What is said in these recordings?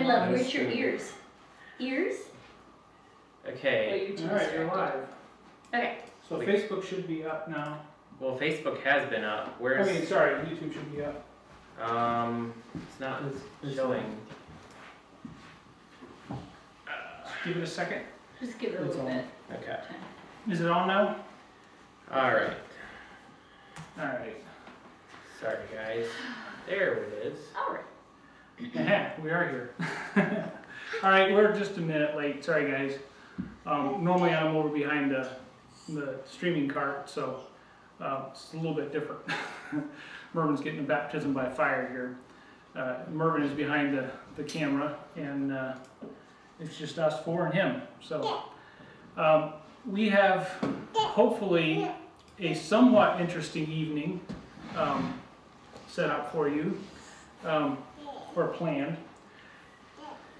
And love, where's your ears? Ears? Okay. Alright, you're live. Okay. So Facebook should be up now. Well, Facebook has been up. Where's? I mean, sorry, YouTube should be up. It's not showing. Give it a second. Just give it a little bit. Okay. Is it on now? All right. Alright. Sorry, guys. There it is. All right. We are here. Alright, we're just a minute late. Sorry, guys. Normally I'm over behind the streaming cart, so it's a little bit different. Mervin's getting a baptism by fire here. Mervin is behind the camera, and it's just us four and him. So we have hopefully a somewhat interesting evening set up for you, or planned.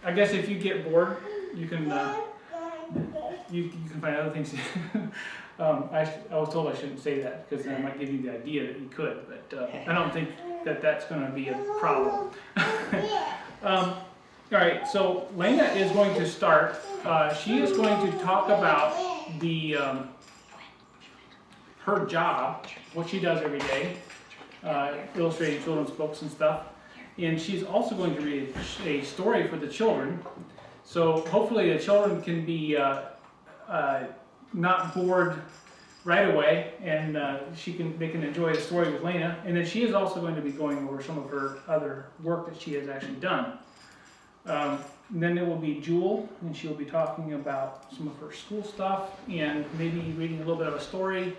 I guess if you get bored, you can you can find other things. I was told I shouldn't say that because I might give you the idea that you could, but I don't think that that's going to be a problem. All right, so Lena is going to start. She is going to talk about the her job, what she does every day, illustrating children's books and stuff. And she's also going to read a story for the children. So hopefully the children can be not bored right away, and they can enjoy the story with Lena. And then she is also going to be going over some of her other work that she has actually done. And then there will be Jewel, and she'll be talking about some of her school stuff and maybe reading a little bit of a story.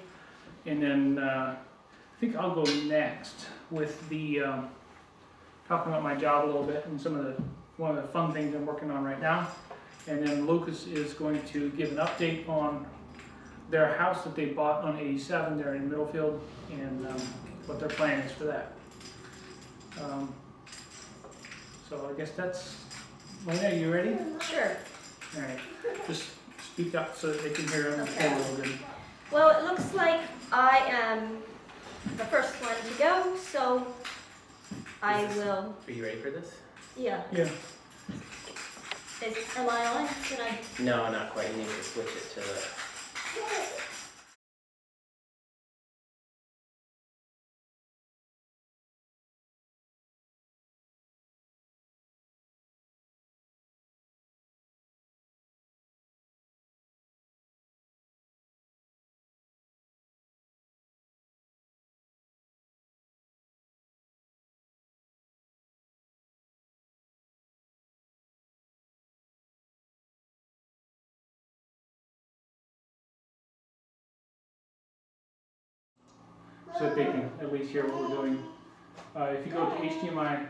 And then I think I'll go next with the talking about my job a little bit and one of the fun things I'm working on right now. And then Lucas is going to give an update on their house that they bought on 87 there in Middlefield, and what their plan is for that. So I guess that's, Lena, are you ready? Sure. All right, just speak up so that they can hear on the phone a little bit. Well, it looks like I am the first one to go, so I will. Are you ready for this? Yeah. Yeah. Am I on? Should I? No, not quite. You need to switch it to the. So that they can at least hear what we're doing. If you go to HDMI,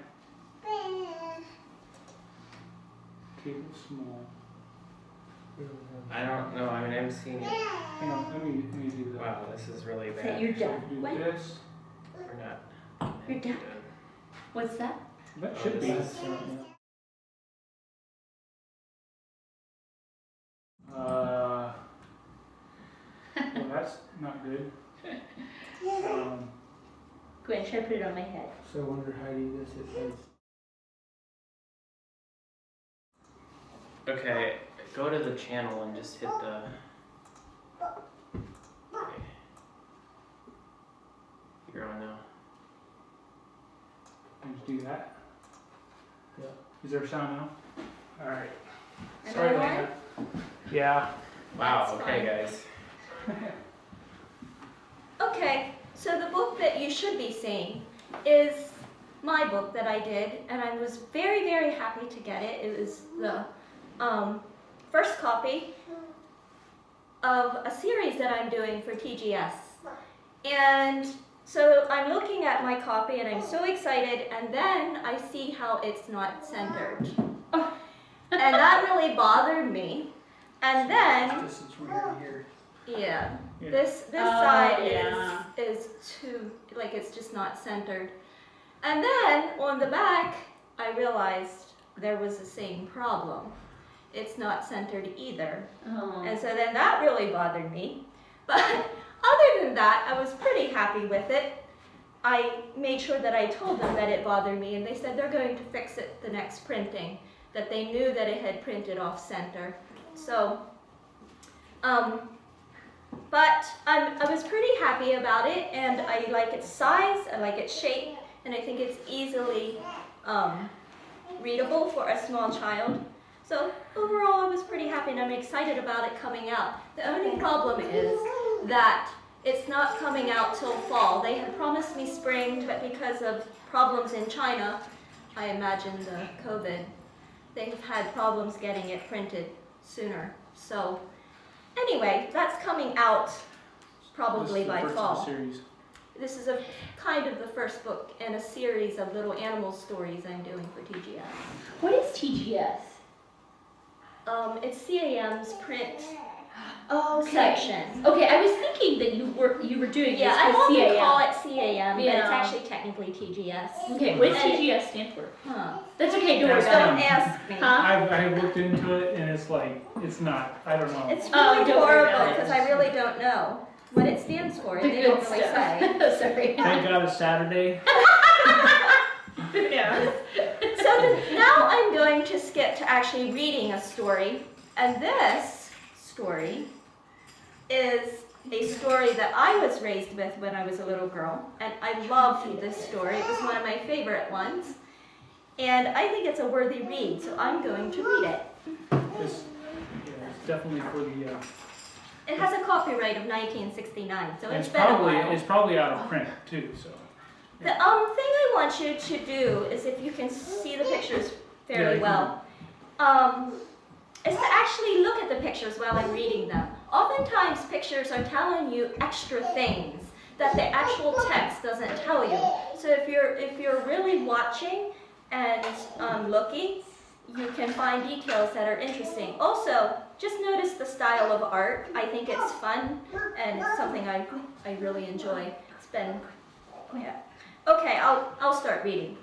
cable small. I don't know. I mean, I'm seeing it. Hang on, let me do that. Wow, this is really Is that bad. your So dad? do What? this. We're not. Your dad? What's that? That Oh, should be. this is- Well, that's not good. Gwen, should I put it on my head? So I wonder how you this is. Okay, go to the channel and just hit the. Okay. You're on now. Just do that. Yeah. Is there a sound now? All right. Am Sorry, I on? Lena. Yeah. Wow. That's Okay, fine. guys. Okay. So the book that you should be seeing is my book that I did, and I was very, very happy to get it. It was the first copy of a series that I'm doing for TGS. And so I'm looking at my copy and I'm so excited, and then I see how it's not centered. And that really bothered me. And then, This is from here to here. yeah, Yeah. this Oh, side yeah. is too, like it's just not centered. And then on the back, I realized there was the same problem. It's not centered either. Oh. And so then that really bothered me. But other than that, I was pretty happy with it. I made sure that I told them that it bothered me, and they said they're going to fix it the next printing. that they knew that it had printed off center. So, but I was pretty happy about it, and I like its size, I like its shape, and I think it's easily readable for a small child. So overall, I was pretty happy, and I'm excited about it coming out. The only problem is that it's not coming out till fall. They had promised me spring, but because of problems in China, I imagine the COVID, they've had problems getting it printed sooner. So anyway, that's coming out probably by fall. This is a kind of the first book in a series of little animal stories I'm doing for TGS. What is TGS? It's CAM's print Oh, okay. section. Okay, I was thinking that you were doing Yeah, this I with often CAM. call it CAM, but it's Yeah. actually technically TGS. Okay, what does And- TGS stand for? Huh. That's okay, don't worry That's about Don't it. ask me. Huh? I've looked into it and it's like, it's not, I don't know. It's Oh, really don't worry about horrible it. because I really don't know what it stands for. The They good don't really stuff. say. Sorry. Thank God it's Saturday. Yeah. So now I'm going to skip to actually reading a story, and this story is a story that I was raised with when I was a little girl, and I loved this story. It was one of my favorite ones, and I think it's a worthy read, so I'm going to read it. It's definitely for the, It has a copyright of 1969, so and it's been a while. it's probably out of print too, so. The thing I want you to do is, if you can see the pictures fairly Yeah, well, is to actually look at the pictures while I'm reading them. Oftentimes pictures are telling you extra things that the actual text doesn't tell you. So if you're really watching and looking, you can find details that are interesting. Also, just notice the style of art. I think it's fun, and it's something I really enjoy. It's been, yeah. Okay, I'll start reading.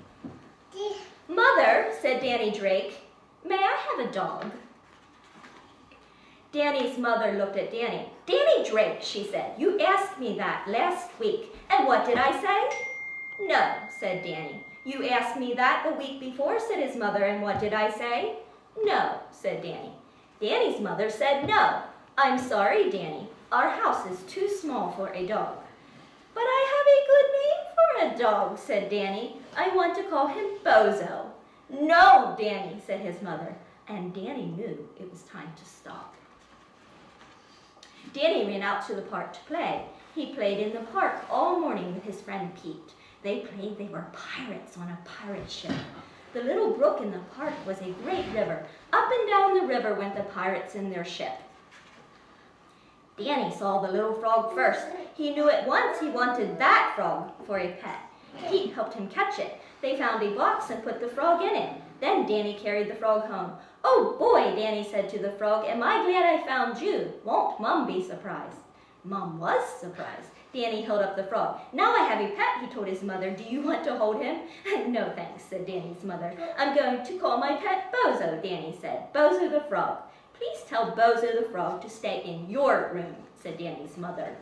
Mother, said Danny Drake, may I have a dog? Danny's mother looked at Danny. Danny Drake, she said, you asked me that last week, and what did I say? No, said Danny. You asked me that the week before, said his mother, and what did I say? No, said Danny. Danny's mother said no. I'm sorry, Danny. Our house is too small for a dog. But I have a good name for a dog, said Danny. I want to call him Bozo. No, Danny, said his mother, and Danny knew it was time to stop. Danny ran out to the park to play. He played in the park all morning with his friend Pete. They played they were pirates on a pirate ship. The little brook in the park was a great river. Up and down the river went the pirates in their ship. Danny saw the little frog first. He knew at once he wanted that frog for a pet. Pete helped him catch it. They found a box and put the frog in it. Then Danny carried the frog home. Oh boy, Danny said to the frog, am I glad I found you. Won't Mum be surprised? Mum was surprised. Danny held up the frog. Now I have a pet, he told his mother. Do you want to hold him? No thanks, said Danny's mother. I'm going to call my pet Bozo, Danny said. Bozo the frog. Please tell Bozo the frog to stay in your room, said Danny's mother.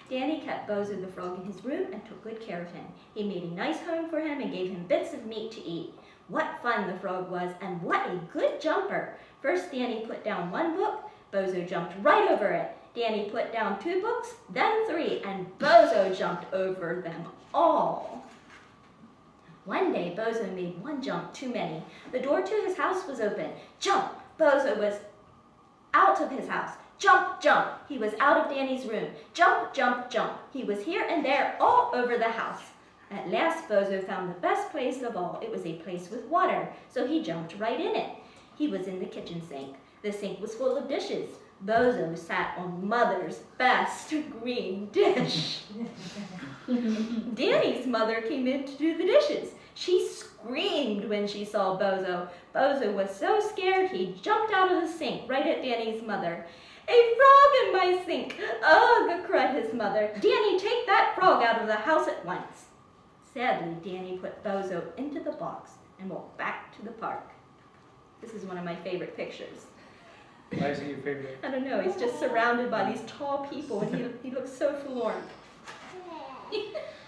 Danny kept Bozo the frog in his room and took good care of him. He made a nice home for him and gave him bits of meat to eat. What fun the frog was, and what a good jumper. First Danny put down one book, Bozo jumped right over it. Danny put down 2 books, then 3, and Bozo jumped over them all. One day, Bozo made one jump too many. The door to his house was open. Jump! Bozo was out of his house. Jump, jump! He was out of Danny's room. Jump, jump, jump! He was here and there all over the house. At last, Bozo found the best place of all. It was a place with water, so he jumped right in it. He was in the kitchen sink. The sink was full of dishes. Bozo sat on Mother's best green dish. Danny's mother came in to do the dishes. She screamed when she saw Bozo. Bozo was so scared he jumped out of the sink right at Danny's mother. A frog in my sink! Ugh, cried his mother. Danny, take that frog out of the house at once. Sadly, Danny put Bozo into the box and walked back to the park. This is one of my favorite pictures. Why is it your favorite? I don't know, he's just surrounded by these tall people and he looks so forlorn.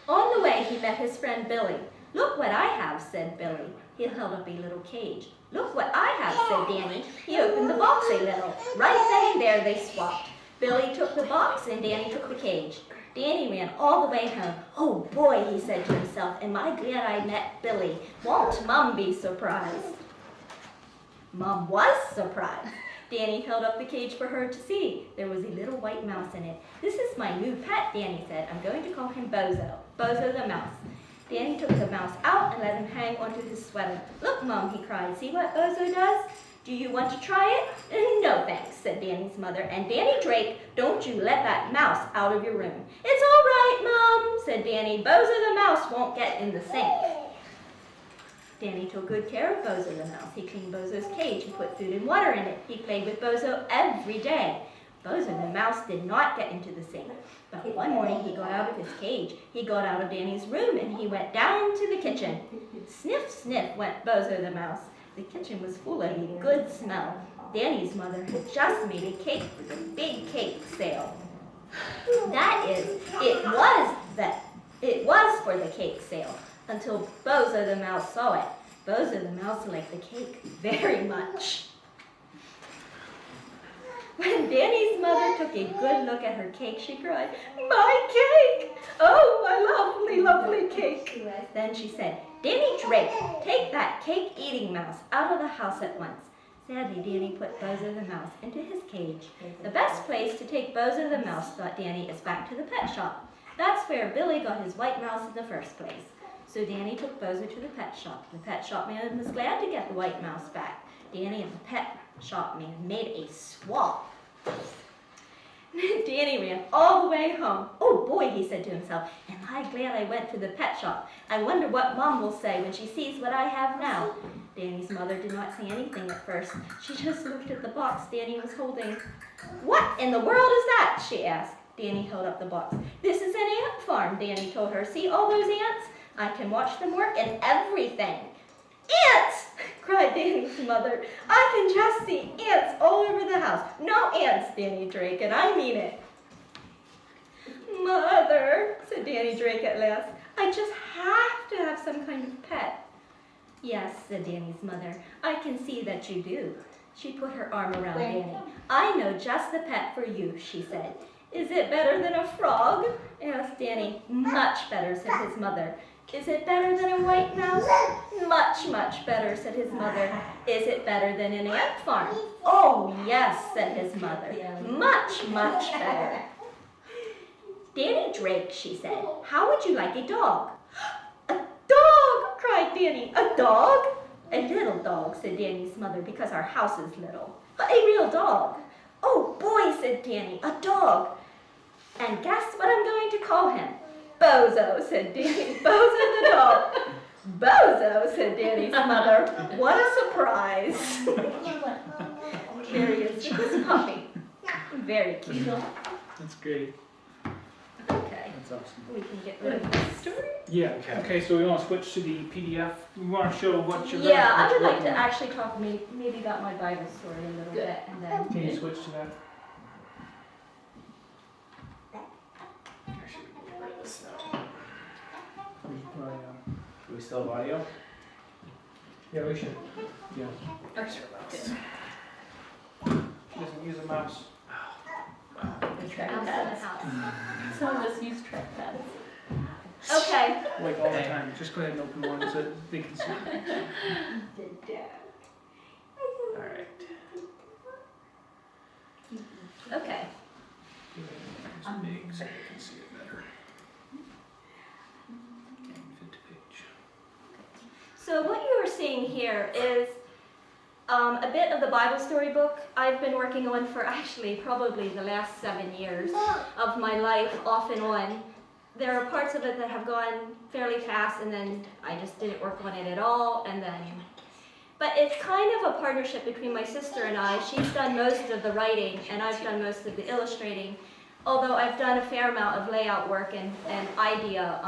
On the way, he met his friend Billy. Look what I have, said Billy. He held up a little cage. Look what I have, said Danny. He opened the box a little. Right then and there they swapped. Billy took the box and Danny took the cage. Danny ran all the way home. Oh boy, he said to himself, am I glad I met Billy. Won't Mom be surprised? Mom was surprised. Danny held up the cage for her to see. There was a little white mouse in it. This is my new pet, Danny said. I'm going to call him Bozo. Bozo the mouse. Danny took the mouse out and let him hang onto his sweater. Look, Mom, he cried. See what Bozo does? Do you want to try it? No, thanks, said Danny's mother. And Danny Drake, don't you let that mouse out of your room. It's all right, Mom, said Danny. Bozo the mouse won't get in the sink. Danny took good care of Bozo the mouse. He cleaned Bozo's cage and put food and water in it. He played with Bozo every day. Bozo the mouse did not get into the sink. But one morning he got out of his cage. He got out of Danny's room and he went down to the kitchen. Sniff, sniff went Bozo the mouse. The kitchen was full of a good smell. Danny's mother had just made a cake for the big cake sale. That is, it was for the cake sale. Until Bozo the mouse saw it. Bozo the mouse liked the cake very much. When Danny's mother took a good look at her cake, she cried, my cake! Oh, my lovely, lovely cake! Then she said, Danny Drake, take that cake-eating mouse out of the house at once. Sadly, Danny put Bozo the mouse into his cage. The best place to take Bozo the mouse, thought Danny, is back to the pet shop. That's where Billy got his white mouse in the first place. So Danny took Bozo to the pet shop. The pet shop man was glad to get the white mouse back. Danny and the pet shop man made a swap. Danny ran all the way home. Oh boy, he said to himself, am I glad I went to the pet shop. I wonder what Mom will say when she sees what I have now. Danny's mother did not say anything at first. She just looked at the box Danny was holding. What in the world is that? She asked. Danny held up the box. This is an ant farm, Danny told her. See all those ants? I can watch them work and everything. Ants! Cried Danny's mother. I can just see ants all over the house. No ants, Danny Drake, and I mean it. Mother, said Danny Drake at last, I just have to have some kind of pet. Yes, said Danny's mother, I can see that you do. She put her arm around Danny. I know just the pet for you, she said. Is it better than a frog? Asked Danny. Much better, said his mother. Is it better than a white mouse? Much, much better, said his mother. Is it better than an ant farm? Oh, yes, said his mother. Much, much better. Danny Drake, she said, how would you like a dog? A dog, cried Danny. A dog? A little dog, said Danny's mother, because our house is little. But a real dog. Oh, boy, said Danny, a dog. And guess what I'm going to call him? Bozo, said Danny. Bozo the dog. Bozo, said Danny's mother. What a surprise. Here he is, this puppy. Very cute. That's great. Okay, That's awesome. we can get rid of this story. Yeah, okay, so we want to switch to the PDF. We want to show what you're Yeah, I what would you're like to working on. actually talk maybe about my Bible story a little bit, and then Can you switch to that? Actually, we can get rid of this now. Do we still have audio? Yeah, we should. Yeah. Where's your mouse? Doesn't use a mouse. outside the house. Some of us use trackpads. Okay. Like all the time. Just go ahead and open one so they can see it. Alright. Okay. It's big so they can see it better. And fit the page. So what you are seeing here is a bit of the Bible storybook I've been working on for actually probably the last 7 years of my life, off and on. There are parts of it that have gone fairly fast, and then I just didn't work on it at all, and then... But it's kind of a partnership between my sister and I. She's done most of the writing, and I've done most of the illustrating, although I've done a fair amount of layout work and idea,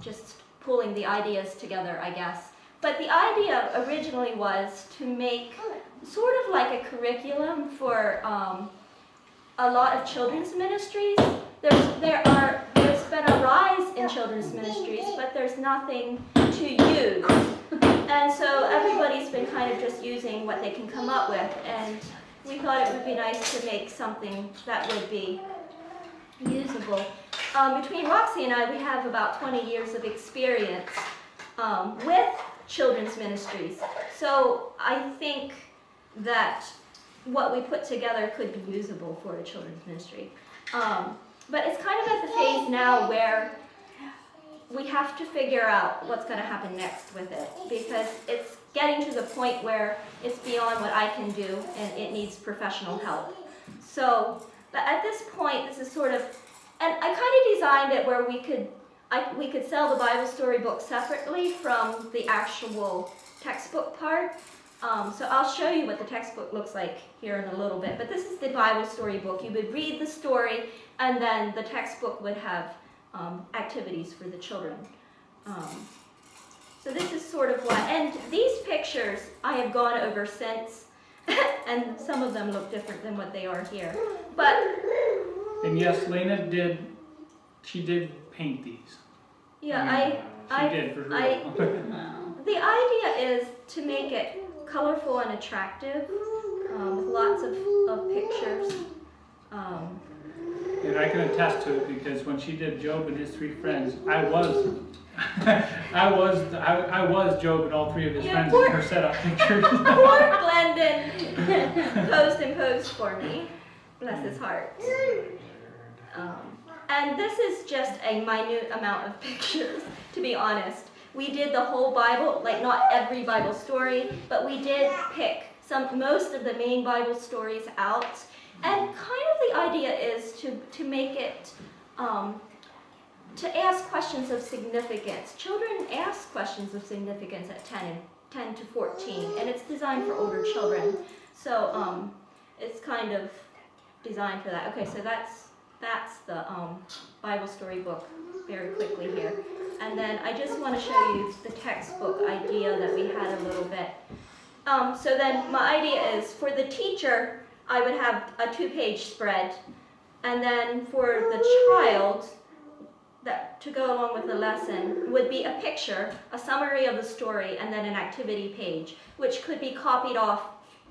just pulling the ideas together, I guess. But the idea originally was to make sort of like a curriculum for a lot of children's ministries. There's been a rise in children's ministries, but there's nothing to use. And so everybody's been kind of just using what they can come up with, and we thought it would be nice to make something that would be usable. Between Roxy and I, we have about 20 years of experience with children's ministries. So I think that what we put together could be usable for a children's ministry. But it's kind of at the phase now where we have to figure out what's going to happen next with it, because it's getting to the point where it's beyond what I can do and it needs professional help. So, but at this point, this is sort of, and I kind of designed it where we could sell the Bible storybook separately from the actual textbook part. So I'll show you what the textbook looks like here in a little bit, but this is the Bible storybook. You would read the story, and then the textbook would have activities for the children. So this is sort of what, and these pictures I have gone over since, and some of them look different than what they are here. But And yes, Lena did paint these. yeah, She did, for real. the idea is to make it colorful and attractive, with lots of pictures. And I can attest to it because when she did Job and his 3 friends, I was Job and all 3 of his friends in her setup pictures. Poor Glendon posed for me. Bless his heart. And this is just a minute amount of pictures, to be honest. We did the whole Bible, like not every Bible story, but we did pick most of the main Bible stories out. And kind of the idea is to make it, to ask questions of significance. Children ask questions of significance at 10 to 14, and it's designed for older children. So it's kind of designed for that. Okay, so that's the Bible storybook very quickly here. And then I just want to show you the textbook idea that we had a little bit. So then my idea is for the teacher, I would have a 2-page spread, and then for the child, that to go along with the lesson would be a picture, a summary of the story, and then an activity page, which could be copied off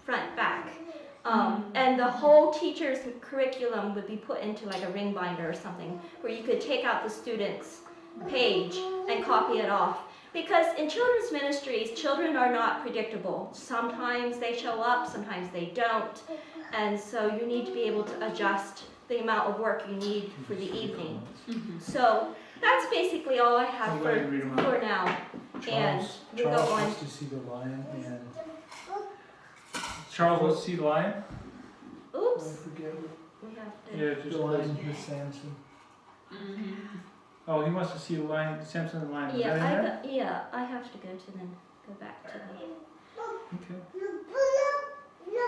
front back. And the whole teacher's curriculum would be put into like a ring binder or something, where you could take out the student's page and copy it off. Because in children's ministries, children are not predictable. Sometimes they show up, sometimes they don't. And so you need to be able to adjust the amount of work you need for the evening. So that's basically all I have for now. And we'll go on. Wants to see the lion and Charles wants to see the lion? Oops. I forget We have to. Yeah, just the lion with Samson. Oh, he wants to see the lion, Samson and the lion. Is that in there? Yeah, I have to go back to the. Okay.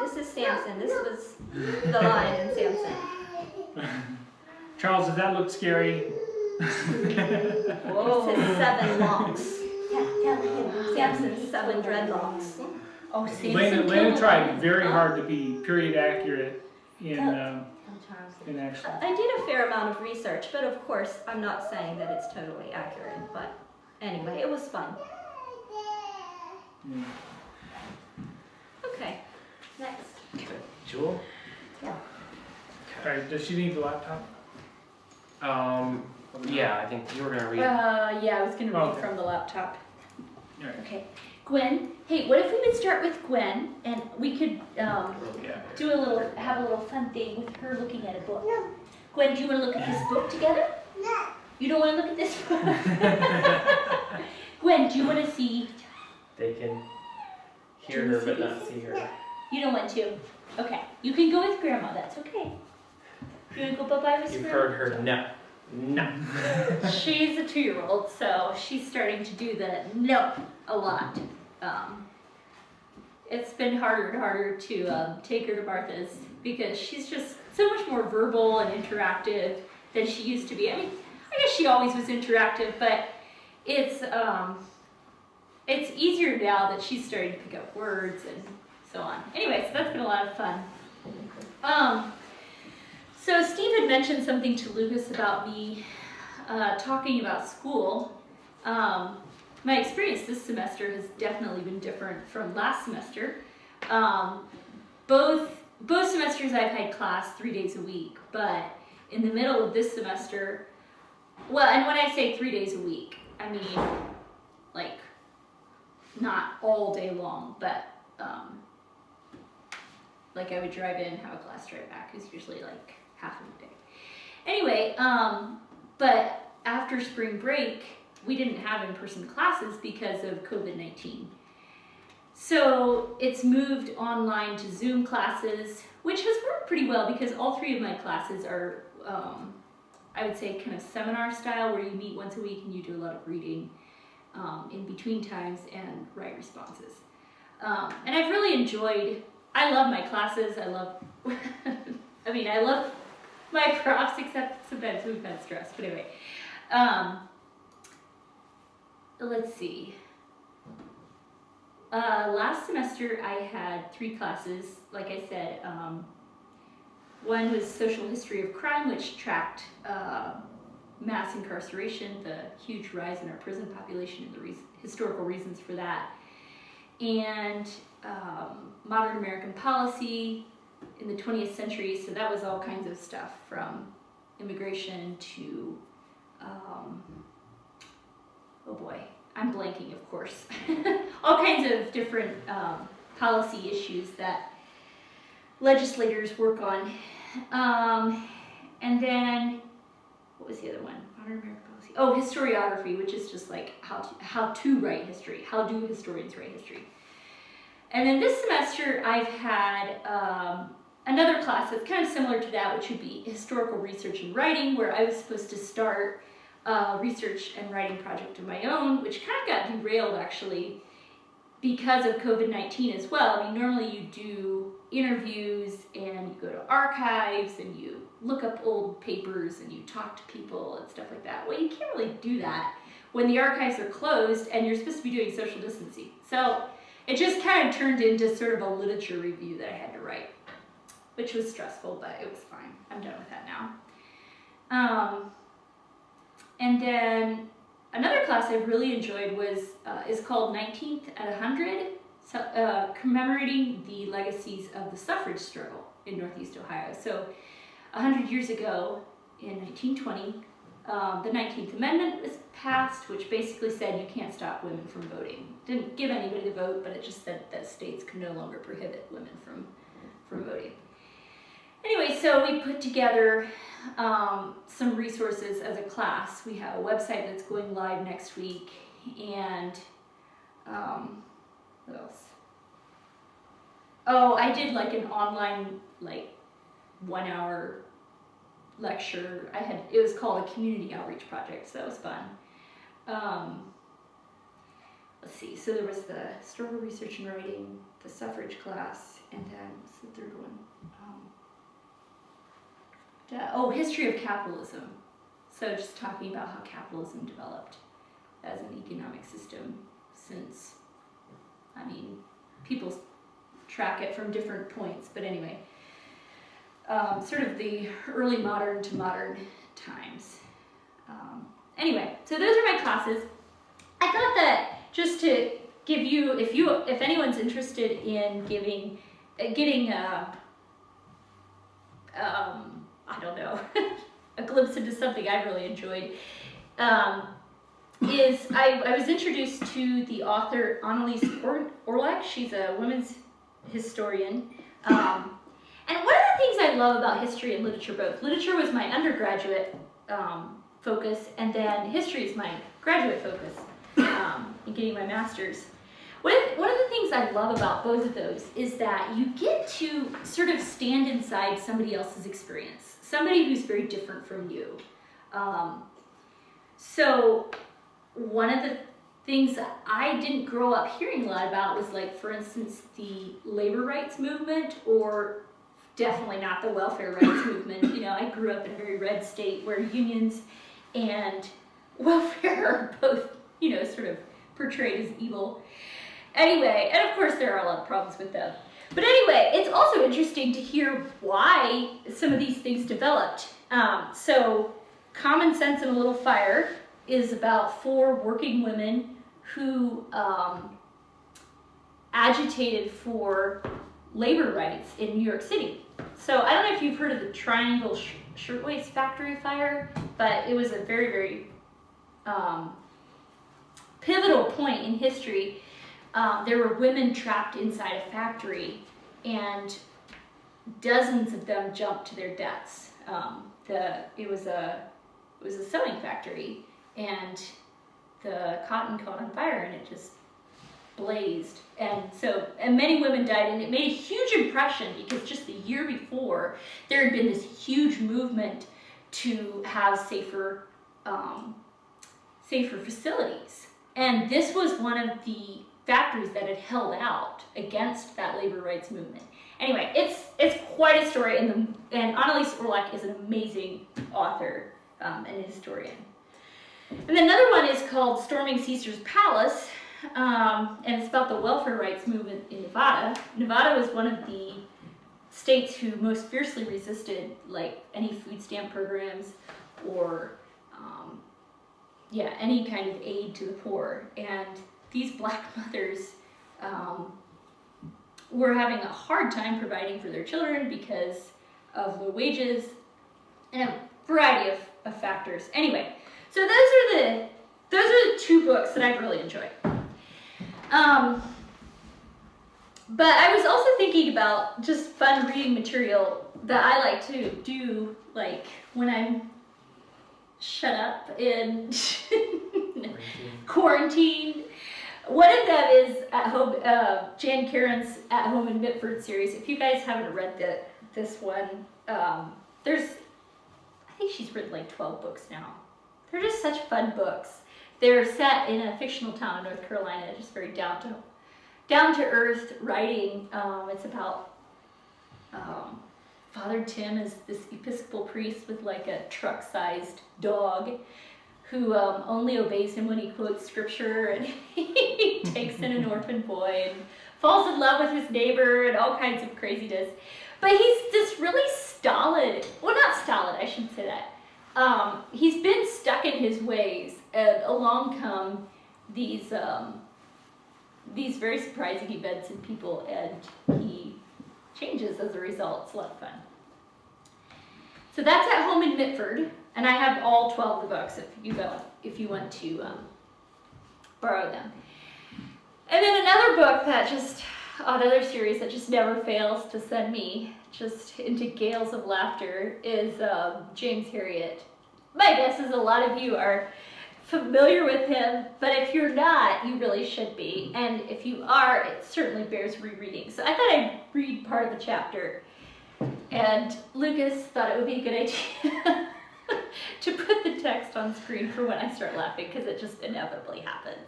This is Samson. This was the lion and Samson. Charles, does that look scary? Whoa. It says 7 locks. Samson's 7 dreadlocks. Oh, Samson Lena tried very hard to be period accurate in actual. I did a fair amount of research, but of course, I'm not saying that it's totally accurate. But anyway, it was fun. Yeah. Okay, next. Jewel? Alright, does she need the laptop? Yeah, I think you were gonna read. Yeah, I was gonna read Okay. from the laptop. Alright. Okay. Gwen, hey, what if we would start with Gwen and we could Yeah. have a little fun thing with her looking at a book. Gwen, do you want to look at this book together? No. You don't want to look at this book? Gwen, do you want to see? They can hear her but not see her. You don't want to? Okay. You can go with Grandma, that's okay. You want to go bye-bye with You've Grandma? heard her no. No. She's a 2-year-old, so she's starting to do the no a lot. It's been harder and harder to take her to Martha's because she's just so much more verbal and interactive than she used to be. I mean, I guess she always was interactive, but it's easier now that she's starting to pick up words and so on. Anyway, so that's been a lot of fun. So Steve had mentioned something to Lucas about me talking about school, my experience this semester has definitely been different from last semester. Both semesters I've had class 3 days a week, but in the middle of this semester, well, and when I say 3 days a week, I mean like not all day long, but like I would drive in, have a class, drive back is usually like half of the day. Anyway, but after spring break, we didn't have in-person classes because of COVID-19. So it's moved online to Zoom classes, which has worked pretty well because all 3 of my classes are, I would say, kind of seminar style, where you meet once a week and you do a lot of reading in between times and write responses. And I've really enjoyed, I love my classes, I love, I love my profs, except sometimes we've had stress, but anyway. Let's see. Last semester I had 3 classes, like I said. One was social history of crime, which tracked mass incarceration, the huge rise in our prison population, and the historical reasons for that. And modern American policy in the 20th century, so that was all kinds of stuff from immigration to, oh boy, I'm blanking, of course. All kinds of different policy issues that legislators work on. And then, what was the other one? Modern American policy. Oh, historiography, which is just like how to write history. How do historians write history? And then this semester I've had another class that's kind of similar to that, which would be historical research and writing, where I was supposed to start a research and writing project of my own, which kind of got derailed actually because of COVID-19 as well. I mean, normally you do interviews and you go to archives and you look up old papers and you talk to people and stuff like that. Well, you can't really do that when the archives are closed and you're supposed to be doing social distancing. So it just kind of turned into sort of a literature review that I had to write, which was stressful, but it was fine. I'm done with that now. And then another class I really enjoyed is called 19th at 100, commemorating the legacies of the suffrage struggle in Northeast Ohio. So 100 years ago, in 1920, the 19th Amendment was passed, which basically said you can't stop women from voting. Didn't give anybody the vote, but it just said that states could no longer prohibit women from voting. Anyway, so we put together some resources as a class. We have a website that's going live next week, and what else? Oh, I did like an online 1 hour lecture. It was called a community outreach project, so that was fun. Let's see, so there was the historical research and writing, the suffrage class, and then what's the third one? History of capitalism. So just talking about how capitalism developed as an economic system since, people track it from different points, but anyway, sort of the early modern to modern times. Anyway, so those are my classes. I thought that just to give you, if anyone's interested in getting I don't know, a glimpse into something I really enjoyed, is I was introduced to the author Annalise Orlak. She's a women's historian. And one of the things I love about history and literature both, literature was my undergraduate focus, and then history is my graduate focus in getting my master's. One of the things I love about both of those is that you get to sort of stand inside somebody else's experience, somebody who's very different from you. So one of the things that I didn't grow up hearing a lot about was, like, for instance, the labor rights movement, or definitely not the welfare rights movement. I grew up in a very red state where unions and welfare are both, sort of portrayed as evil. Anyway, and of course there are a lot of problems with them. But anyway, it's also interesting to hear why some of these things developed. So Common Sense and a Little Fire is about 4 working women who agitated for labor rights in New York City. So I don't know if you've heard of the Triangle Shirtwaist Factory fire, but it was a very, very pivotal point in history. There were women trapped inside a factory, and dozens of them jumped to their deaths. It was a sewing factory, and the cotton caught on fire, and it just blazed. And many women died, and it made a huge impression because just the year before, there had been this huge movement to have safer facilities. And this was one of the factories that had held out against that labor rights movement. Anyway, it's quite a story, and Annalise Orlak is an amazing author and a historian. And then another one is called Storming Caesar's Palace, and it's about the welfare rights movement in Nevada. Nevada was one of the states who most fiercely resisted like any food stamp programs or any kind of aid to the poor. And these black mothers were having a hard time providing for their children because of low wages and a variety of factors. Anyway, so those are the 2 books that I've really enjoyed. But I was also thinking about just fun reading material that I like to do, like when I'm shut up in quarantine. One of them is At Home, Jan Karen's At Home in Mitford series. If you guys haven't read this one, I think she's written like 12 books now. They're just such fun books. They're set in a fictional town in North Carolina, just very down to earth writing. It's about Father Tim is this Episcopal priest with like a truck-sized dog who only obeys him when he quotes scripture, and he takes in an orphan boy and falls in love with his neighbor and all kinds of craziness. But he's this really stolid, well, not stolid, I shouldn't say that. He's been stuck in his ways, and along come these very surprising events in people, and he changes as a result. It's a lot of fun. So that's At Home in Mitford, and I have all 12 of the books if you want to borrow them. And then another series that just never fails to send me just into gales of laughter is James Herriot. My guess is a lot of you are familiar with him, but if you're not, you really should be. And if you are, it certainly bears rereading. So I thought I'd read part of a chapter, and Lucas thought it would be a good idea to put the text on screen for when I start laughing, because it just inevitably happens.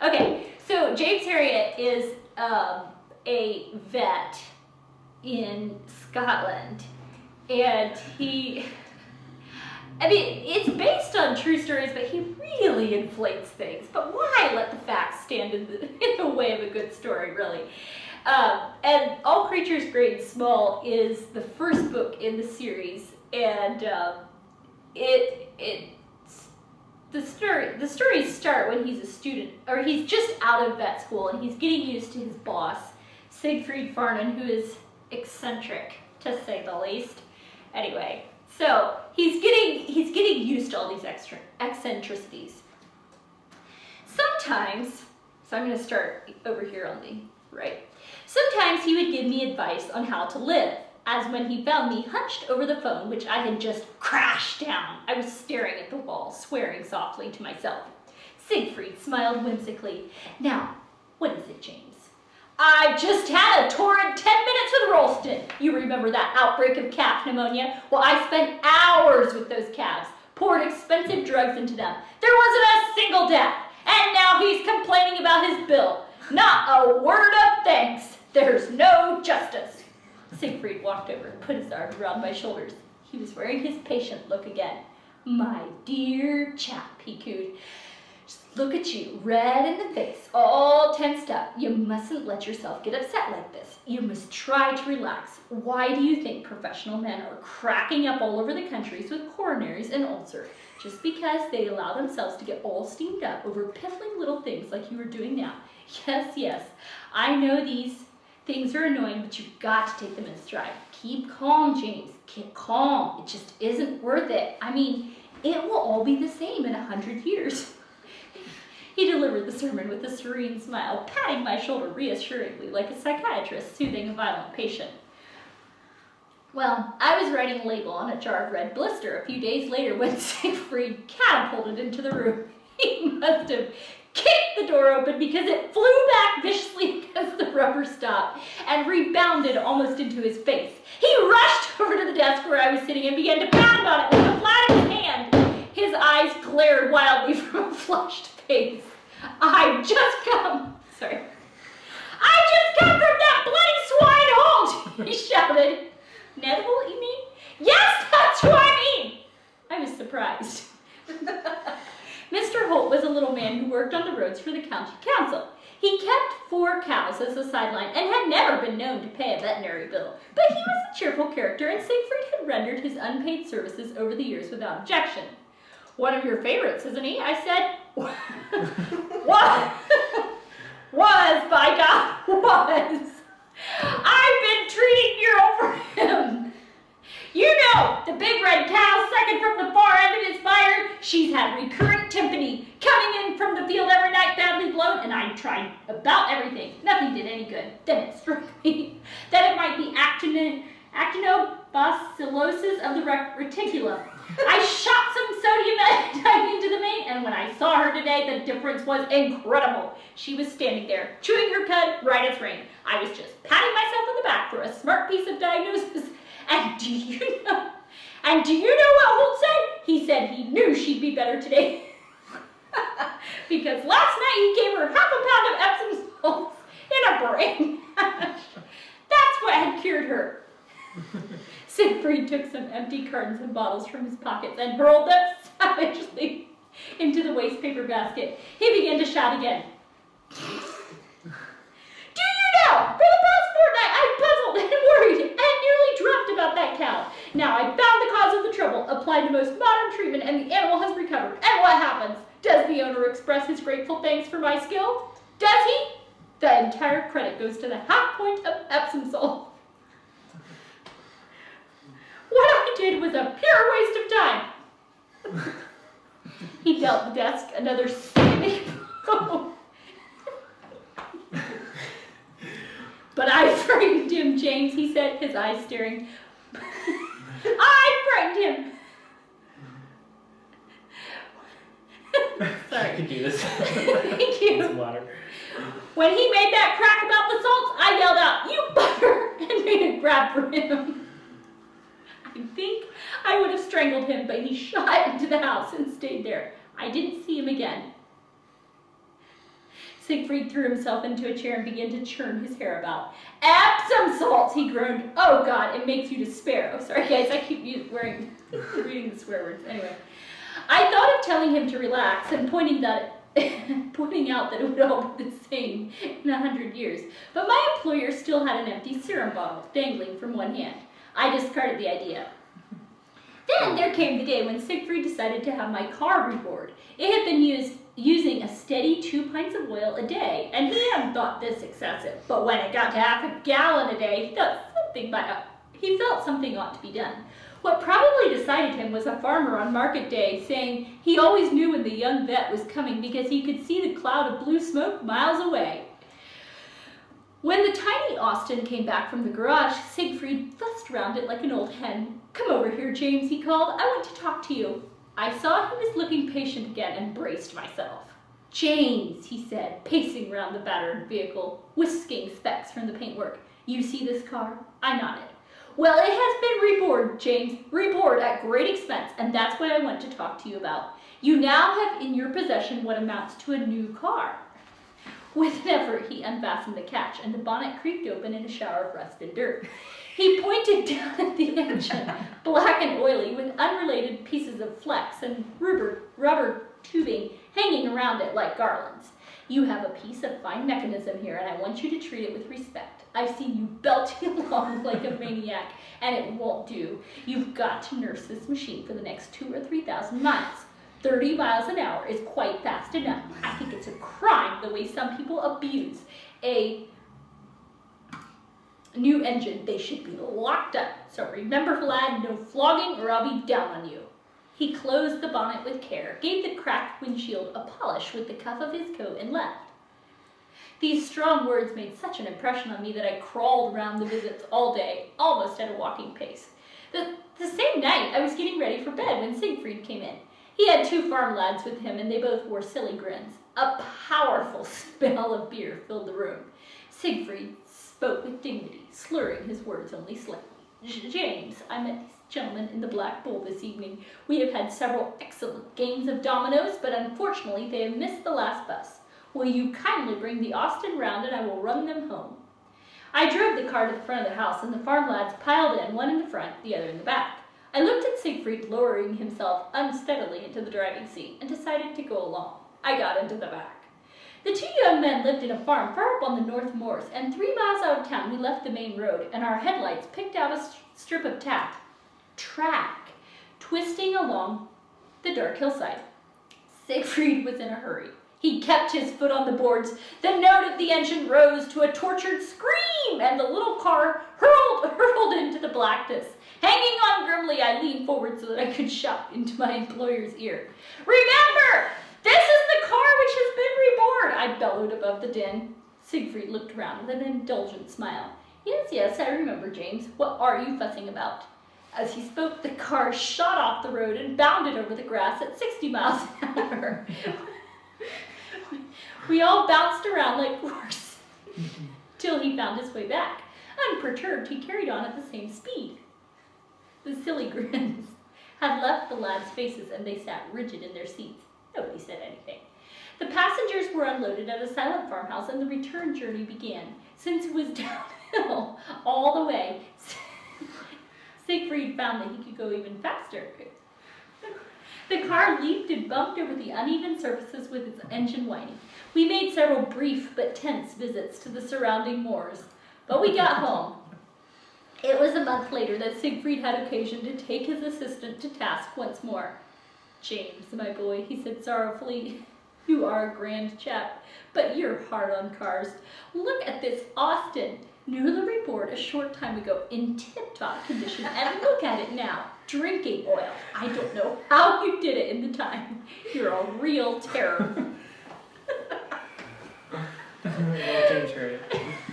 Okay, so James Herriot is a vet in Scotland, and it's based on true stories, but he really inflates things. But why let the facts stand in the way of a good story, really? And All Creatures Great and Small is the first book in the series, and the stories start when he's a student, or he's just out of vet school, and he's getting used to his boss, Siegfried Farnan, who is eccentric, to say the least. Anyway, so he's getting used to all these extra eccentricities. Sometimes, so I'm going to start over here on the right. Sometimes he would give me advice on how to live, as when he found me hunched over the phone, which I had just crashed down. I was staring at the wall, swearing softly to myself. Siegfried smiled whimsically. Now, what is it, James? I just had a torrid 10 minutes with Ralston. You remember that outbreak of calf pneumonia? Well, I spent hours with those calves, poured expensive drugs into them. There wasn't a single death. And now he's complaining about his bill. Not a word of thanks. There's no justice. Siegfried walked over and put his arm around my shoulders. He was wearing his patient look again. My dear chap, he cooed. Just Look at you, red in the face, all tensed up. You mustn't let yourself get upset like this. You must try to relax. Why do you think professional men are cracking up all over the countries with coronaries and ulcers? Just because they allow themselves to get all steamed up over piffling little things like you are doing now. Yes, yes, I know these things are annoying, but you've got to take them in stride. Keep calm, James. Keep calm. It just isn't worth it. I mean, it will all be the same in 100 years. He delivered the sermon with a serene smile, patting my shoulder reassuringly like a psychiatrist soothing a violent patient. Well, I was writing a label on a jar of red blister a few days later when Siegfried catapulted into the room. He must have kicked the door open because it flew back viciously against the rubber stop and rebounded almost into his face. He rushed over to the desk where I was sitting and began to pound on it with the flat of his hand. His eyes glared wildly from a flushed face. I just come from that bloody swine Holt, he shouted. Ned Holt, you mean? Yes, that's who I mean! I was surprised. Mr. Holt was a little man who worked on the roads for the county council. He kept 4 cows as a sideline and had never been known to pay a veterinary bill, but he was a cheerful character and Siegfried had rendered his unpaid services over the years without objection. One of your favorites, isn't he? I said. What? Was, by God, was. I've been treating Nero for him. You know, the big red cow, second from the far end of his fire, she's had recurrent tympany coming in from the field every night, badly blown, and I tried about everything. Nothing did any good. Then it struck me that it might be actinobacillosis of the reticulum. I shot some sodium iodine into the vein, and when I saw her today, the difference was incredible. She was standing there, chewing her cud right as rain. I was just patting myself on the back for a smart piece of diagnosis. And do you know what Holt said? He said he knew she'd be better today. Because last night he gave her half a pound of Epsom salts in a brain mash. That's what had cured her. Siegfried took some empty cartons and bottles from his pockets and hurled them savagely into the waste paper basket. He began to shout again. Do you know, for the past fortnight I've puzzled and worried and nearly dreamt about that cow. Now I've found the cause of the trouble, applied the most modern treatment, and the animal has recovered. And what happens? Does the owner express his grateful thanks for my skill? Does he? The entire credit goes to the half point of Epsom salt. What I did was a pure waste of time. He dealt the desk another sickening blow. But I frightened him, James, he said, his eyes staring. I frightened him. I could do this. Thank you. It's water. When he made that crack about the salts, I yelled out, "You bugger!" and made a grab for him. I think I would have strangled him, but he shot into the house and stayed there. I didn't see him again. Siegfried threw himself into a chair and began to churn his hair about. Epsom salts, he groaned. Oh God, it makes you despair. Oh, sorry guys, I keep reading the swear words. Anyway, I thought of telling him to relax and pointing out that it would all be the same in 100 years. But my employer still had an empty serum bottle dangling from one hand. I discarded the idea. Then there came the day when Siegfried decided to have my car reboard. It had been using a steady 2 pints of oil a day, and he hadn't thought this excessive. But when it got to half a gallon a day, he felt something ought to be done. What probably decided him was a farmer on market day saying he always knew when the young vet was coming because he could see the cloud of blue smoke miles away. When the tiny Austin came back from the garage, Siegfried fussed round it like an old hen. Come over here, James, he called. I want to talk to you. I saw he was looking patient again and braced myself. James, he said, pacing round the battered vehicle, whisking specks from the paintwork. You see this car? I nodded. Well, it has been reboarded, James. Reboarded at great expense, and that's what I want to talk to you about. You now have in your possession what amounts to a new car. With an effort, he unfastened the catch, and the bonnet creaked open in a shower of rust and dirt. He pointed down at the engine, black and oily, with unrelated pieces of flex and rubber tubing hanging around it like garlands. You have a piece of fine mechanism here, and I want you to treat it with respect. I've seen you belting along like a maniac, and it won't do. You've got to nurse this machine for the next 2,000 or 3,000 miles. 30 miles an hour is quite fast enough. I think it's a crime the way some people abuse a new engine. They should be locked up. So remember, Vlad, no flogging or I'll be down on you. He closed the bonnet with care, gave the cracked windshield a polish with the cuff of his coat, and left. These strong words made such an impression on me that I crawled around the visits all day, almost at a walking pace. The same night, I was getting ready for bed when Siegfried came in. He had 2 farm lads with him, and they both wore silly grins. A powerful smell of beer filled the room. Siegfried spoke with dignity, slurring his words only slightly. James, I met these gentlemen in the Black Bull this evening. We have had several excellent games of dominoes, but unfortunately they have missed the last bus. Will you kindly bring the Austin round and I will run them home? I drove the car to the front of the house, and the farm lads piled in, one in the front, the other in the back. I looked at Siegfried lowering himself unsteadily into the driving seat and decided to go along. I got into the back. The 2 young men lived in a farm far up on the North Moors, and 3 miles out of town we left the main road, and our headlights picked out a strip of track, twisting along the dark hillside. Siegfried was in a hurry. He kept his foot on the boards. The note of the engine rose to a tortured scream, and the little car hurtled into the blackness. Hanging on grimly, I leaned forward so that I could shout into my employer's ear. Remember, this is the car which has been reborn, I bellowed above the din. Siegfried looked round with an indulgent smile. Yes, I remember, James. What are you fussing about? As he spoke, the car shot off the road and bounded over the grass at 60 miles an hour. We all bounced around like horses till he found his way back. Unperturbed, he carried on at the same speed. The silly grins had left the lads' faces, and they sat rigid in their seats. Nobody said anything. The passengers were unloaded at a silent farmhouse, and the return journey began. Since it was downhill all the way, Siegfried found that he could go even faster. The car leaped and bumped over the uneven surfaces with its engine whining. We made several brief but tense visits to the surrounding moors, but we got home. It was a month later that Siegfried had occasion to take his assistant to task once more. James, my boy, he said sorrowfully, you are a grand chap, but you're hard on cars. Look at this Austin. Newly reborn a short time ago in tip-top condition, and look at it now, drinking oil. I don't know how you did it in the time. You're a real terror. Well, James heard it.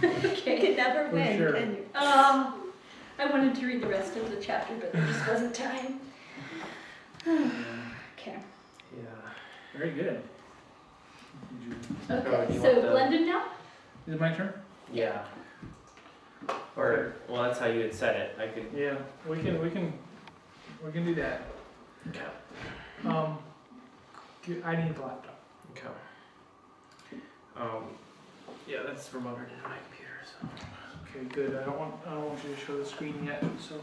Okay. You could never For win, sure. can you? I wanted to read the rest of the chapter, but there just wasn't time. Okay. Yeah. Very good. Oh, Okay, you so want the- Glendon now? Is it my turn? Yeah. Or, well, that's how you had said it. I could. Yeah, we can do that. Okay. I need the laptop. Okay. Yeah, that's remoted into my computer, so. Okay, good. I don't want you to show the screen yet. So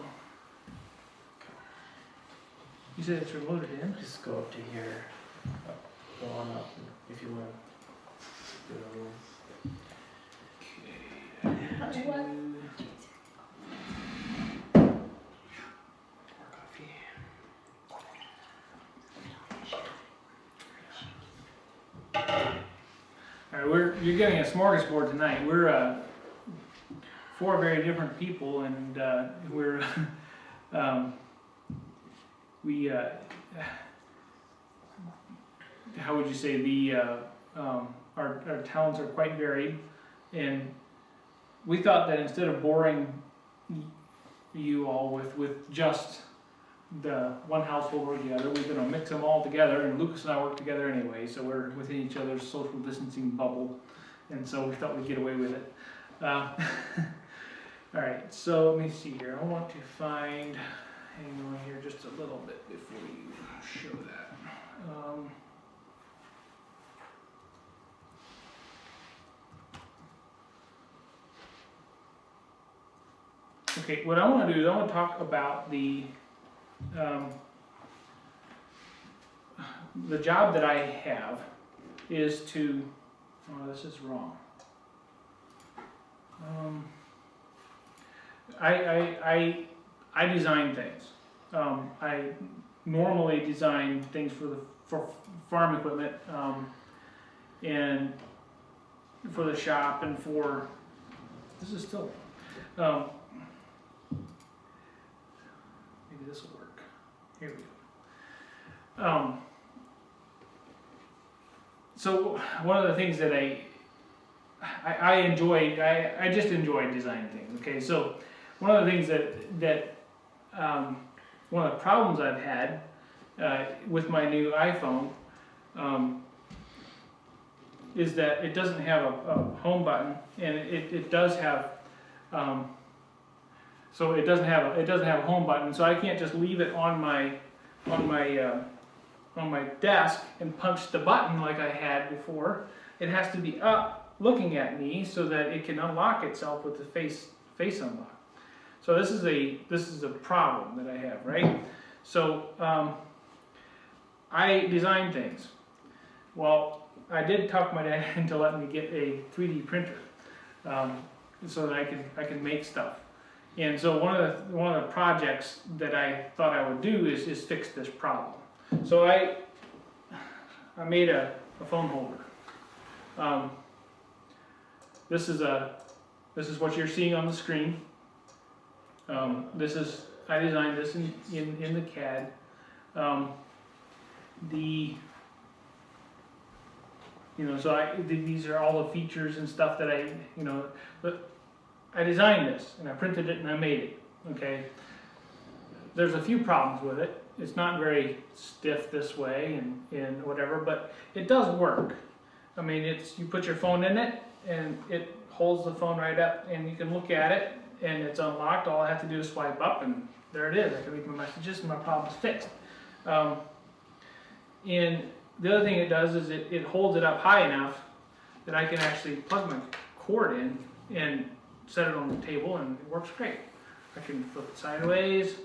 you said it's remoted in. Just go up to here. Go on up if you want. Do it over. What? More coffee. All right, you're getting a smorgasbord tonight. We're 4 very different people, and we're we how would you say our talents are quite varied, and we thought that instead of boring you all with just the one household or the other, we're going to mix them all together, and Lucas and I work together anyway, so we're within each other's social distancing bubble, and so we thought we'd get away with it. All right, so let me see here. I want to find, hang on here just a little bit before you show that. Okay, what I want to do is I want to talk about the the job that I have is to, oh, this is wrong. I design things. I normally design things for farm equipment, and for the shop and for, this is still, maybe this will work. Here we go. So one of the things that I enjoy, I just enjoy designing things. Okay, so one of the things that one of the problems I've had with my new iPhone is that it doesn't have a home button, and it does have so it doesn't have a home button, so I can't just leave it on my desk and punch the button like I had before. It has to be up looking at me so that it can unlock itself with the face unlock. So this is a problem that I have, right? So I design things. Well, I did talk my dad into letting me get a 3D printer so that I can make stuff. And so one of the projects that I thought I would do is fix this problem. So I made a phone holder. This is what you're seeing on the screen. I designed this in the CAD. These are all the features and stuff that but I designed this and I printed it and I made it. Okay. There's a few problems with it. It's not very stiff this way and whatever, but it does work. I mean, you put your phone in it and it holds the phone right up and you can look at it and it's unlocked. All I have to do is swipe up and there it is. I can read my messages and my problem's fixed. And the other thing it does is it holds it up high enough that I can actually plug my cord in and set it on the table and it works great. I can flip it sideways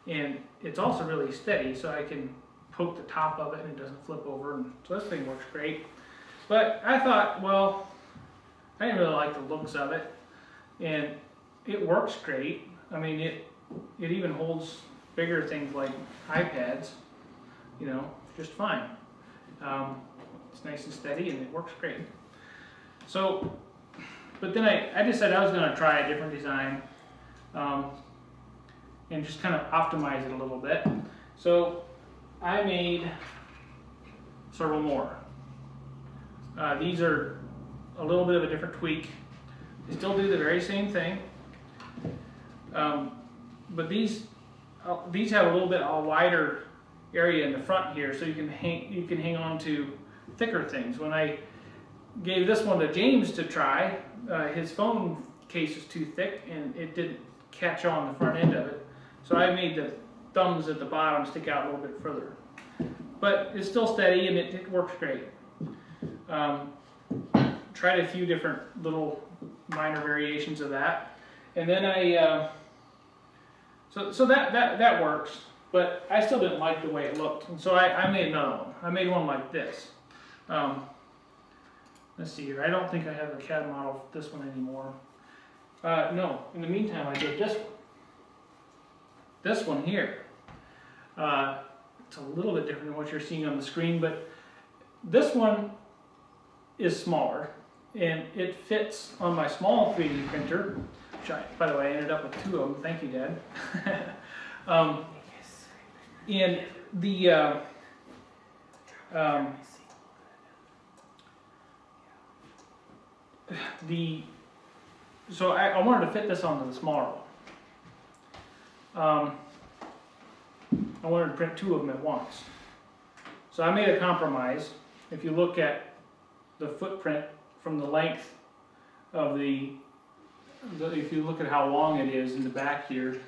and it's also really steady, so I can poke the top of it and it doesn't flip over, and so this thing works great. But I thought, well, I didn't really like the looks of it, and it works great. I mean, it even holds bigger things like iPads, just fine. It's nice and steady and it works great. So, but then I decided I was going to try a different design and just kind of optimize it a little bit. So I made several more. These are a little bit of a different tweak. They still do the very same thing, but these have a little bit a wider area in the front here, so you can hang on to thicker things. When I gave this one to James to try, his phone case was too thick and it didn't catch on the front end of it. So I made the thumbs at the bottom stick out a little bit further. But it's still steady and it works great. Tried a few different little minor variations of that. And then so that works, but I still didn't like the way it looked. And so I made another one. I made one like this. Let's see here. I don't think I have the CAD model for this one anymore. No, in the meantime I did this one. This one here. It's a little bit different than what you're seeing on the screen, but this one is smaller and it fits on my small 3D printer, which by the way, I ended up with 2 of them. Thank you, Dad. And so I wanted to fit this onto the smaller one. I wanted to print 2 of them at once. So I made a compromise. If you look at the footprint from the length of if you look at how long it is in the back here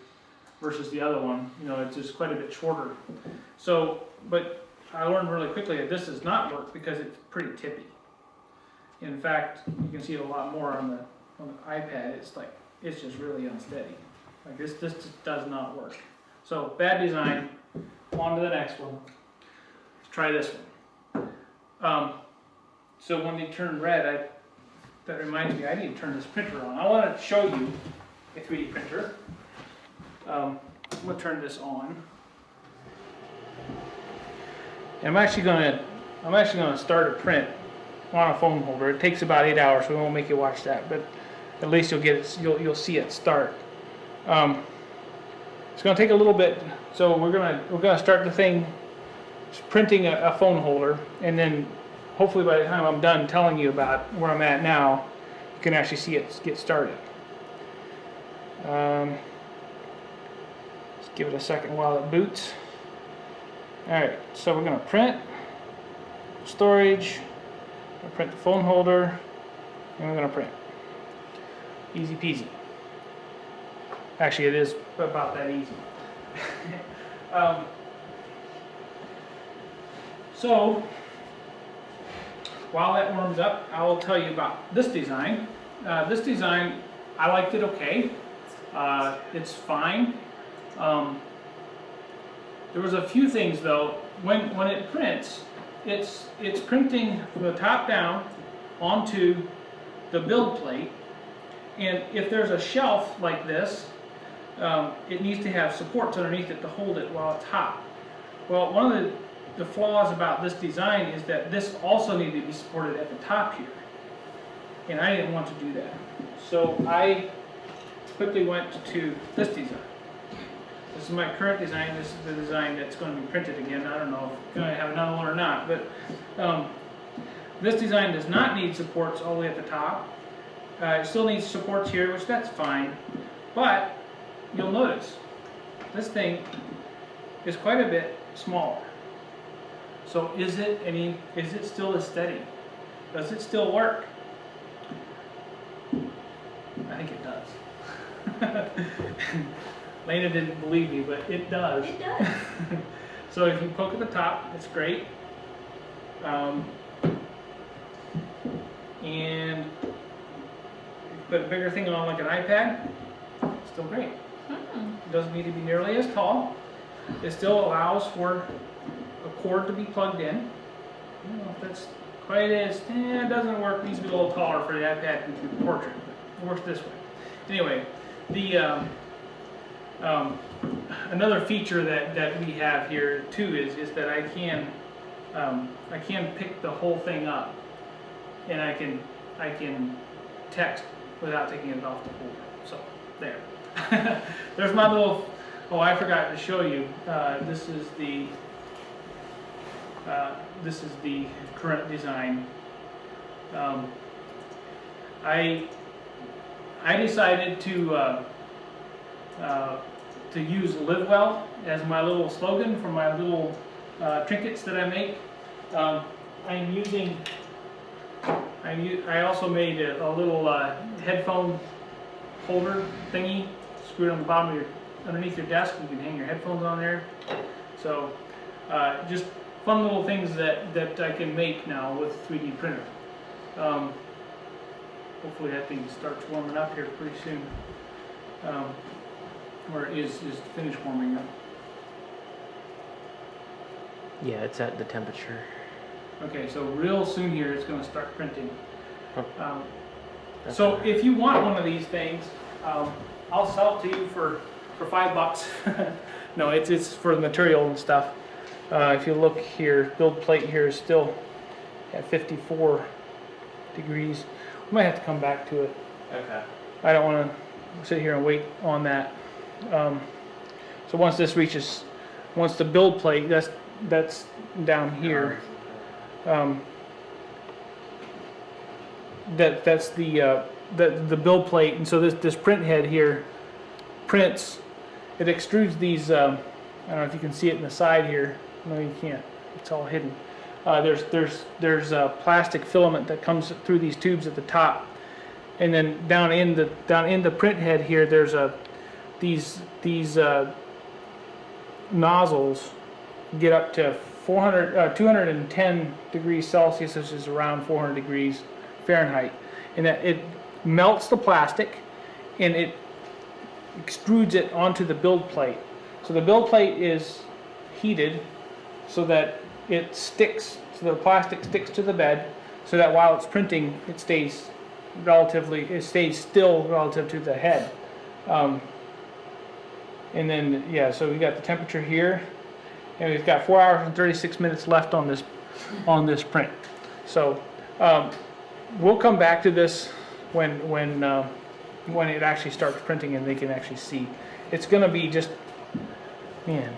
versus the other one, it's just quite a bit shorter. So, but I learned really quickly that this does not work because it's pretty tippy. In fact, you can see it a lot more on the iPad. It's just really unsteady. Like this just does not work. So bad design. On to the next one. try this one. So when they turn red, that reminds me, I need to turn this printer on. I want to show you a 3D printer. I'm going to turn this on. And I'm actually going to start a print on a phone holder. It takes about 8 hours, so we won't make you watch that, but at least you'll get it. You'll see it start. It's going to take a little bit, so we're gonna start the thing printing a phone holder, and then hopefully by the time I'm done telling you about where I'm at now, you can actually see it get started. Let's give it a second while it boots. Alright, so we're going to print, storage, we'll print the phone holder, and we're going to print. Easy peasy. Actually, it is about that easy. So, while that warms up, I will tell you about this design. This design, I liked it okay. It's fine. There was a few things though. When it prints, it's printing from the top down onto the build plate. And if there's a shelf like this, it needs to have supports underneath it to hold it while it's hot. Well, one of the flaws about this design is that this also needed to be supported at the top here. And I didn't want to do that. So I quickly went to this design. This is my current design. This is the design that's going to be printed again. I don't know if I'm going to have another one or not, but this design does not need supports all the way at the top. It still needs supports here, which that's fine. But you'll notice this thing is quite a bit smaller. So is it still as steady? Does it still work? I think it does. Lena didn't believe me, but it does. It does. So if you poke at the top, it's great. And if you put a bigger thing on like an iPad, it's still great. It doesn't need to be nearly as tall. It still allows for a cord to be plugged in. I don't know if that's quite as, it doesn't work. It needs to be a little taller for the iPad to do the portrait, but it works this way. Anyway, the another feature that we have here too is that I can pick the whole thing up, and I can text without taking it off the holder. So there. There's my little. Oh, I forgot to show you. This is the current design. I decided to use "Live Well" as my little slogan for my little trinkets that I make. I also made a little headphone holder thingy, screwed on the bottom of underneath your desk. You can hang your headphones on there. So just fun little things that I can make now with 3D printer. Hopefully that thing starts warming up here pretty soon. Or is finished warming up. Yeah, it's at the temperature. Okay, so real soon here it's going to start printing. That's So all right. if you want one of these things, I'll sell it to you for $5. No, it's for the material and stuff. If you look here, build plate here is still at 54 degrees. We might have to come back to it. Okay. I don't want to sit here and wait on that. So once this reaches, once the build plate, that's down here. That's the build plate, and so this print head here prints. It extrudes these. I don't know if you can see it in the side here. No, you can't. It's all hidden. There's a plastic filament that comes through these tubes at the top, and then down in the print head here, there's these nozzles get up to 210 degrees Celsius, which is around 400 degrees Fahrenheit, and that it melts the plastic and it extrudes it onto the build plate. So the build plate is heated so that it sticks, so the plastic sticks to the bed, so that while it's printing, it stays still relative to the head. And then, yeah, so we got the temperature here, and we've got 4 hours and 36 minutes left on this print. So we'll come back to this when it actually starts printing and they can actually see. It's gonna be just, man,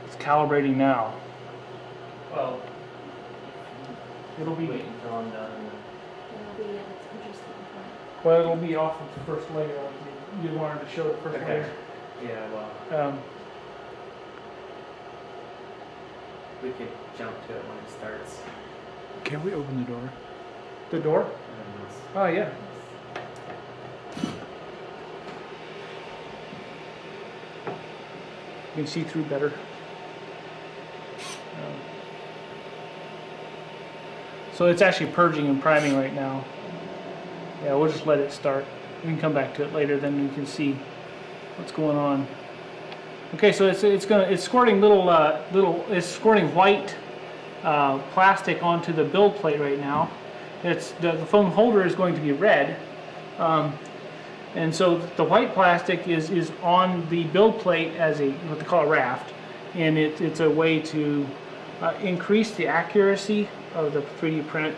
it's calibrating now. Well, It'll be, wait until I'm done. well, it'll be off of the first layer. You wanted to show the first Okay. layer. Yeah, well, Um, we could jump to it when it starts. Can we open the door? the door? And it's- Oh, yeah. You can see through better. So it's actually purging and priming right now. Yeah, we'll just let it start. We can come back to it later, then we can see what's going on. Okay, so it's squirting it's squirting white plastic onto the build plate right now. The foam holder is going to be red, and so the white plastic is on the build plate as what they call a raft, and it's a way to increase the accuracy of the 3D print,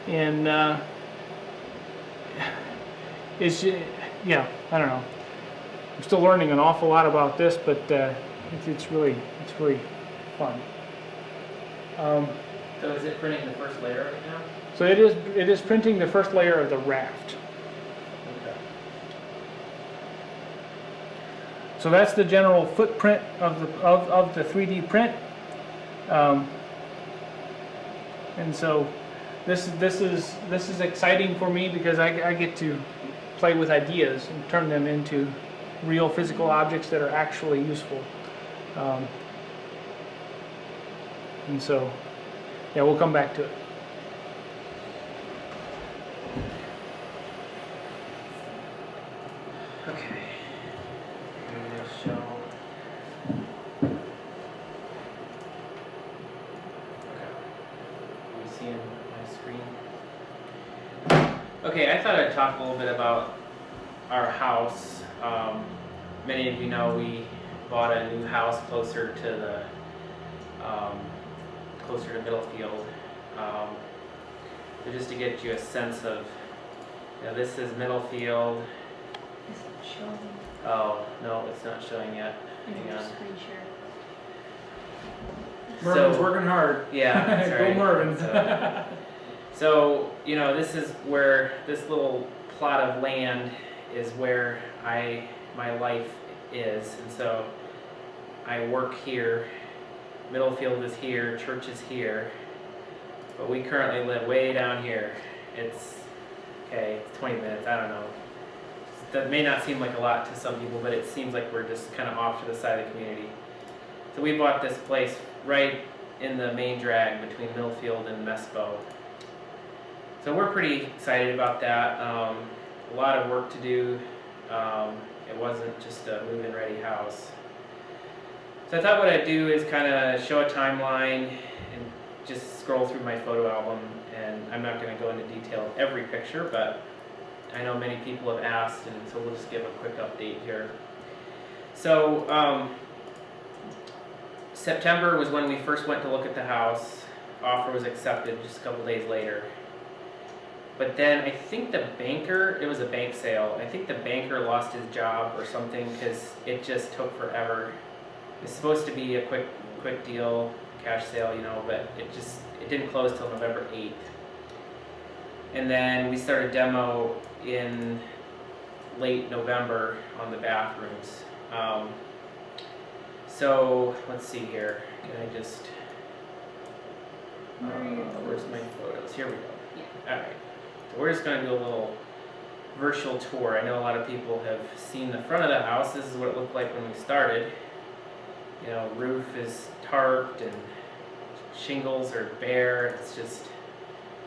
and yeah, I don't know. I'm still learning an awful lot about this, but it's really fun. So is it printing the first layer right now? So it is printing the first layer of the raft. Okay. So that's the general footprint of the 3D print, and so this is exciting for me because I get to play with ideas and turn them into real physical objects that are actually useful. And so, yeah, we'll come back to it. Okay. I'm gonna show. Okay. Are you seeing my screen? Okay, I thought I'd talk a little bit about our house. Many of you know we bought a new house closer to Middlefield. So just to get you a sense of, this is Middlefield. Is it showing? Oh, no, it's not showing yet. Hang on. Screen share. Mervin's working hard. Yeah, Go sorry. Mervin. So, this is where this little plot of land is where my life is. And so I work here. Middlefield is here, church is here. But we currently live way down here. It's 20 minutes, I don't know. That may not seem like a lot to some people, but it seems like we're just kind of off to the side of the community. So we bought this place right in the main drag between Middlefield and Mespo. So we're pretty excited about that. A lot of work to do. It wasn't just a move-in ready house. So I thought what I'd do is kind of show a timeline and just scroll through my photo album. And I'm not going to go into detail of every picture, but I know many people have asked, and so we'll just give a quick update here. So September was when we first went to look at the house. Offer was accepted just a couple days later. But then I think the banker, it was a bank sale, I think the banker lost his job or something because it just took forever. It's supposed to be a quick deal, cash sale, but it didn't close till November 8th. And then we started demo in late November on the bathrooms. So let's see here. Can I just? Where's my photos? Here we go. Yeah. All right. So we're just going to do a little virtual tour. I know a lot of people have seen the front of the house. This is what it looked like when we started. Roof is tarped and shingles are bare. It's just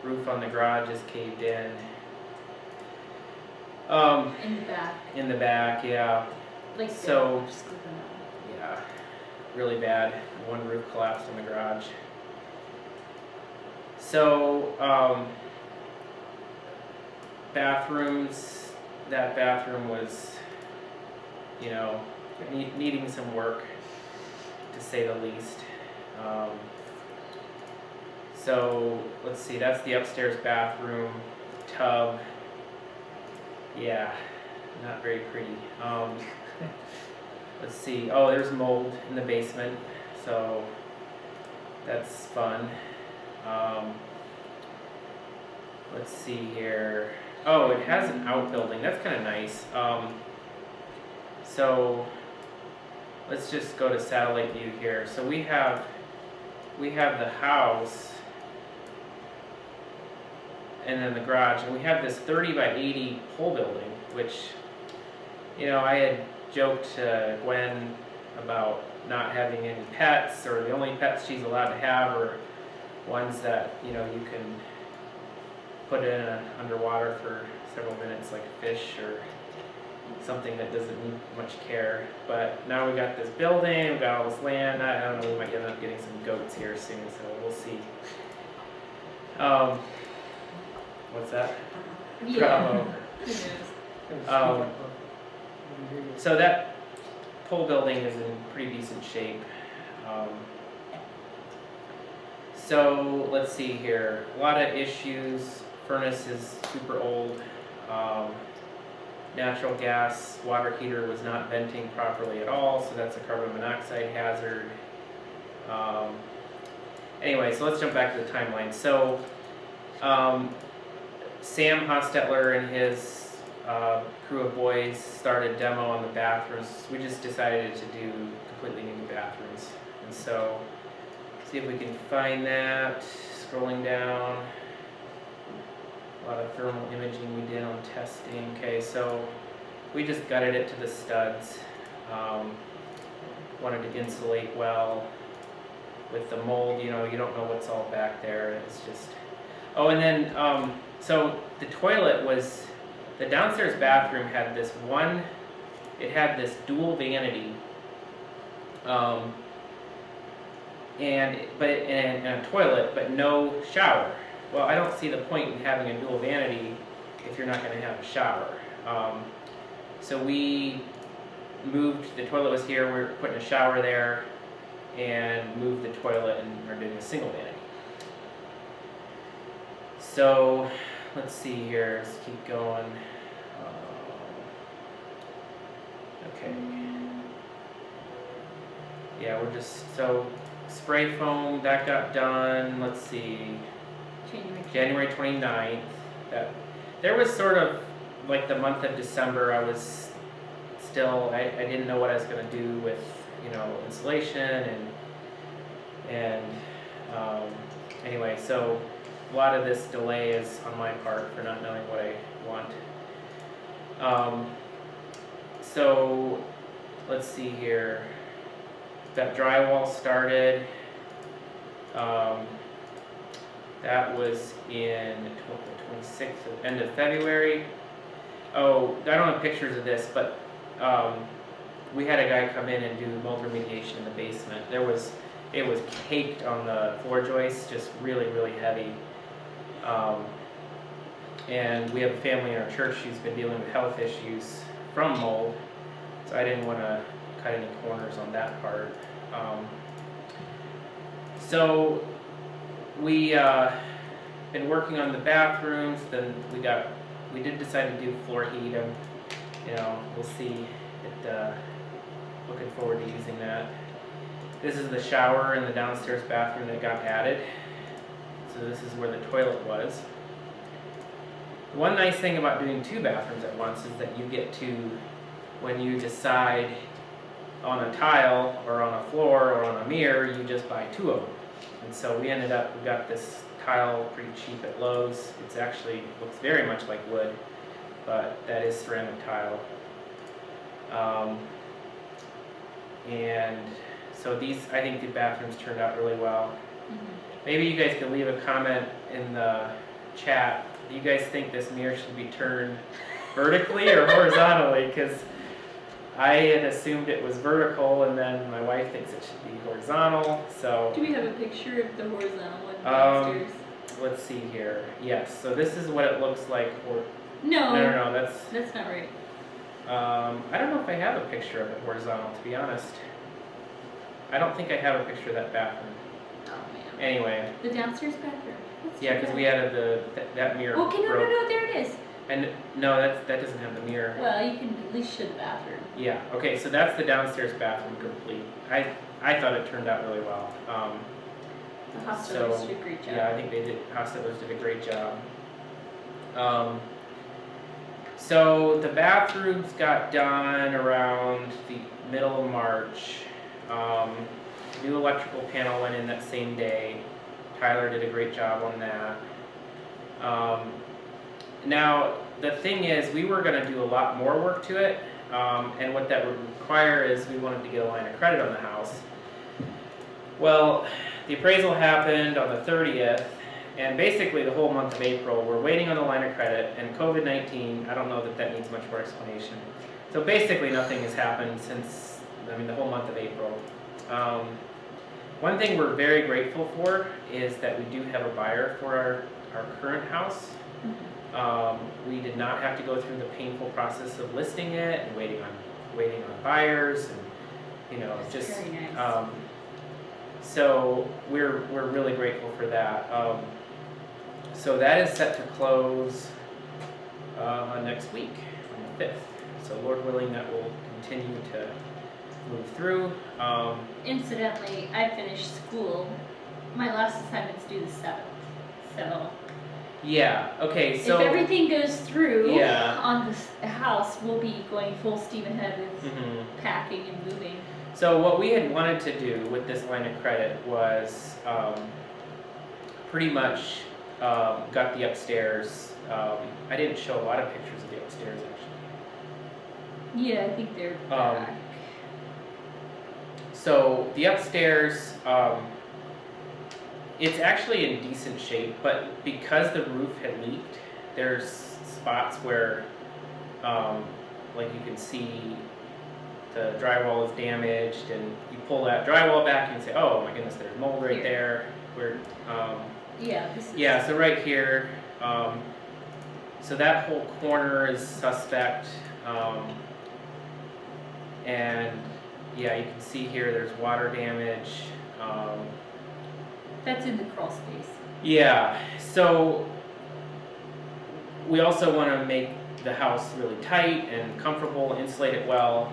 roof on the garage is caved in. In the back. In the back, yeah. Like So- just click on that one. Yeah. really bad. One roof collapsed in the garage. So, bathrooms, that bathroom was, you know, needing some work, to say the least. So, let's see, that's the upstairs bathroom, tub. Yeah, not very pretty. Let's see, oh, there's mold in the basement, so that's fun. Let's see here. Oh, it has an outbuilding. That's kind of nice. So let's just go to satellite view here. So we have the house, and then the garage, and we have this 30 by 80 pole building, which, you know, I had joked to Gwen about not having any pets, or the only pets she's allowed to have are ones that, you know, you can put in underwater for several minutes, like a fish or something that doesn't need much care. But now we got this building, we got all this land. I don't know, we might end up getting some goats here soon, so we'll see. What's that? Yeah. Bravo. So that pole building is in pretty decent shape. So let's see here. A lot of issues. Furnace is super old. Natural gas water heater was not venting properly at all, so that's a carbon monoxide hazard. Anyway, so let's jump back to the timeline. So Sam Hostetler and his crew of boys started demo on the bathrooms. We just decided to do completely new bathrooms. And so, see if we can find that. Scrolling down. A lot of thermal imaging we did on testing. Okay, so we just gutted it to the studs. Wanted to insulate well. With the mold, you know, you don't know what's all back there. It's just... Oh, and then, so the toilet was... The downstairs bathroom had this one... It had this dual vanity. And a toilet, but no shower. Well, I don't see the point in having a dual vanity if you're not going to have a shower. So we moved, the toilet was here, we're putting a shower there, and moved the toilet and are doing a single vanity. So, let's see here, let's keep going. Okay. Yeah, we're just, so spray foam, that got done, let's see. January 29th. There was sort of like the month of December, I was still, I didn't know what I was going to do with, you know, insulation and anyway, so a lot of this delay is on my part for not knowing what I want. So let's see here. That drywall started. That was in the 26th, end of February. Oh, I don't have pictures of this, but we had a guy come in and do mold remediation in the basement. It was caked on the floor joists, just really, really heavy. And we have a family in our church who's been dealing with health issues from mold, so I didn't want to cut any corners on that part. So we been working on the bathrooms. Then we did decide to do floor heat. You know, we'll see. Looking forward to using that. This is the shower in the downstairs bathroom that got added. So this is where the toilet was. One nice thing about doing two bathrooms at once is that you get to, when you decide on a tile or on a floor or on a mirror, you just buy two of them. And so we got this tile pretty cheap at Lowe's. It's actually looks very much like wood, but that is ceramic tile. And so I think the bathrooms turned out really well. Mm-hmm. Maybe you guys can leave a comment in the chat. Do you guys think this mirror should be turned vertically or horizontally? Because I had assumed it was vertical, and then my wife thinks it should be horizontal. So Do we have a picture of the horizontal one Um, downstairs? let's see here. Yes. So this is what it looks like. No, No. that's not right. I don't know if I have a picture of it horizontal. To be honest, I don't think I have a picture of that bathroom. Oh man. Anyway, The downstairs bathroom. That's yeah, too because bad. we added that mirror. Okay, no, broke. there it is. And no, that doesn't have the mirror. Well, you can at least show the bathroom. Yeah. Okay. So that's the downstairs bathroom complete. I thought it turned out really well. The hospital So, did a great job. Yeah, I think they did. Hospitals did a great job. So the bathrooms got done around the middle of March. New electrical panel went in that same day. Tyler did a great job on that. Now the thing is, we were going to do a lot more work to it, and what that would require is we wanted to get a line of credit on the house. Well, the appraisal happened on the 30th, and basically the whole month of April, we're waiting on the line of credit, and COVID-19, I don't know that needs much more explanation. So basically nothing has happened since, the whole month of April. One thing we're very grateful for is that we do have a buyer for our current house. We did not have to go through the painful process of listing it and waiting on buyers, and That's just very nice. so we're really grateful for that. So that is set to close next week on the 5th. So Lord willing, that will continue to move through. Incidentally, I finished school. My last assignment's due the 7th. So Yeah. Okay. So if everything goes through Yeah. on this house, we'll be going full steam ahead with Mhm. packing and moving. So what we had wanted to do with this line of credit was pretty much got the upstairs. I didn't show a lot of pictures of the upstairs actually. Yeah, I think they're Um, back. So the upstairs, it's actually in decent shape, but because the roof had leaked, there's spots where, like you can see, the drywall is damaged, and you pull that drywall back and say, "Oh my goodness, there's mold right Here. there." Yeah, this is. Yeah, so right here, so that whole corner is suspect, and yeah, you can see here there's water damage. That's in the crawl space. Yeah, so we also want to make the house really tight and comfortable, insulate it well.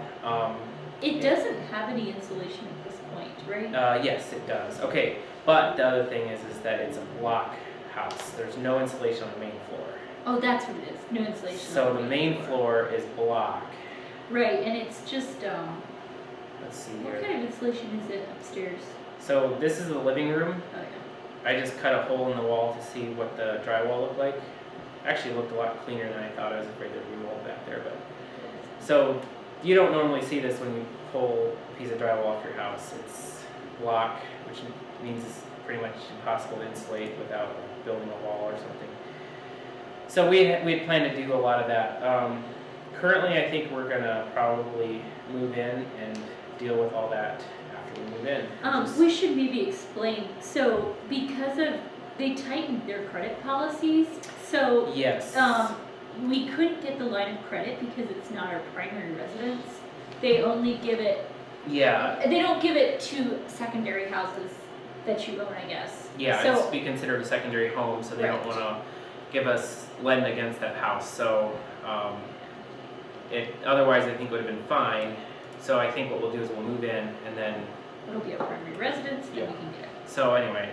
It doesn't have any insulation at this point, right? Yes, it does. Okay, but the other thing is that it's a block house. There's no insulation on the main floor. Oh, that's what it is. No insulation. So on the main floor is block. Right, and it's just Let's see what here. kind of insulation is it upstairs? So this is the living room. Oh yeah. I just cut a hole in the wall to see what the drywall looked like. Actually, it looked a lot cleaner than I thought. I was afraid there'd be mold back there, but so you don't normally see this when you pull a piece of drywall off your house. It's block, which means it's pretty much impossible to insulate without building a wall or something. So we had planned to do a lot of that. Currently, I think we're gonna probably move in and deal with all that after we move in. We should maybe explain. So because of they tightened their credit policies, so Yes. we couldn't get the line of credit because it's not our primary residence. They only give it. Yeah. They don't give it to secondary houses that you own, I guess. Yeah, So it's be considered a secondary home, so they don't Right. want to give us lend against that house. So otherwise, I think would have been fine. So I think what we'll do is we'll move in, and then it'll be our primary residence, and Yeah. we can get it. so anyway,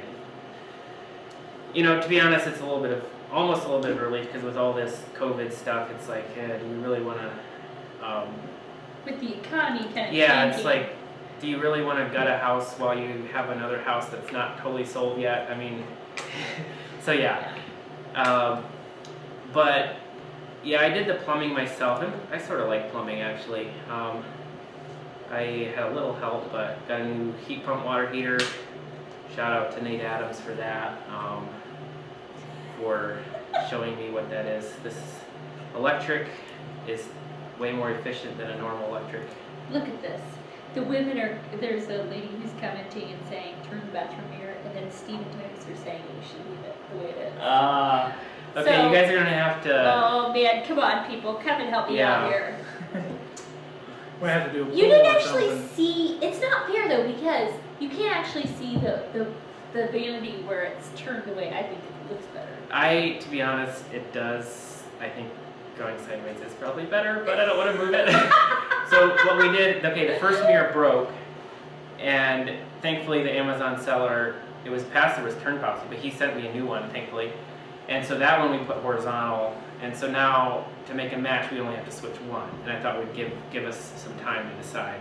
to be honest, it's almost a little bit of relief because with all this COVID stuff, it's like, do we really want to? With the economy kind of Yeah, tanking, it's like, do you really want to gut a house while you have another house that's not totally sold yet? I mean, so yeah. But yeah, I did the plumbing myself, and I sort of like plumbing actually. I had a little help, but got a new heat pump water heater. Shout out to Nate Adams for that, for showing me what that is. This electric is way more efficient than a normal electric. Look at this. The women are, there's a lady who's commenting and saying, turn the bathroom mirror, and then Steve and Titus are saying you should leave it the way it is. Okay, So- you guys are gonna have to. Oh man, come on people, come and help me out Yeah. here. We have to do a You poll didn't or actually something. see, it's not fair though, because you can't actually see the vanity where it's turned the way I think it looks better. To be honest, it does. I think going sideways is probably better, but I don't want to move it. So what we did, okay, the first mirror broke, and thankfully the Amazon seller, it was past the return policy, but he sent me a new one, thankfully. And so that one we put horizontal, and so now to make a match, we only have to switch one. And I thought we'd give us some time to decide.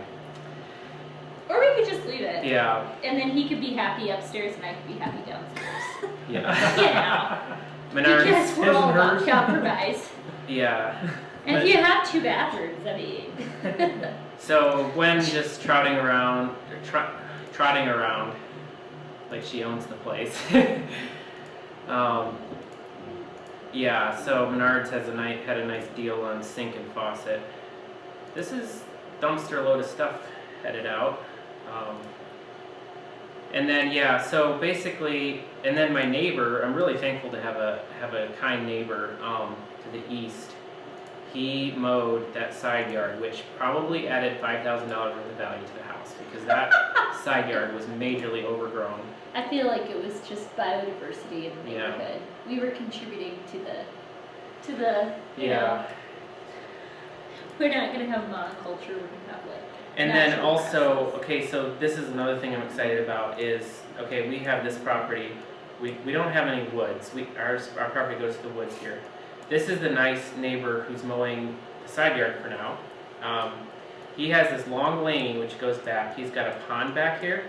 Or we could just leave it. Yeah, And then he could be happy upstairs and I could be happy downstairs. yeah. You know, Menards, because we're his all and about hers. compromise. yeah. And But- if you have 2 bathrooms, I mean. So Gwen just trotting around, like she owns the place. Yeah, so Menards had a nice deal on sink and faucet. This is dumpster load of stuff headed out. And then yeah, so basically, and then my neighbor, I'm really thankful to have a kind neighbor to the east. He mowed that side yard, which probably added $5,000 worth of value to the house because that side yard was majorly overgrown. I feel like it was just biodiversity in the Yeah. neighborhood. We were contributing to the you know, we're not gonna have monoculture, we're gonna have like And then natural also, grasses. okay, so this is another thing I'm excited about is, okay, we have this property. We don't have any woods. Our property goes to the woods here. This is the nice neighbor who's mowing the side yard for now. He has this long lane which goes back. He's got a pond back here.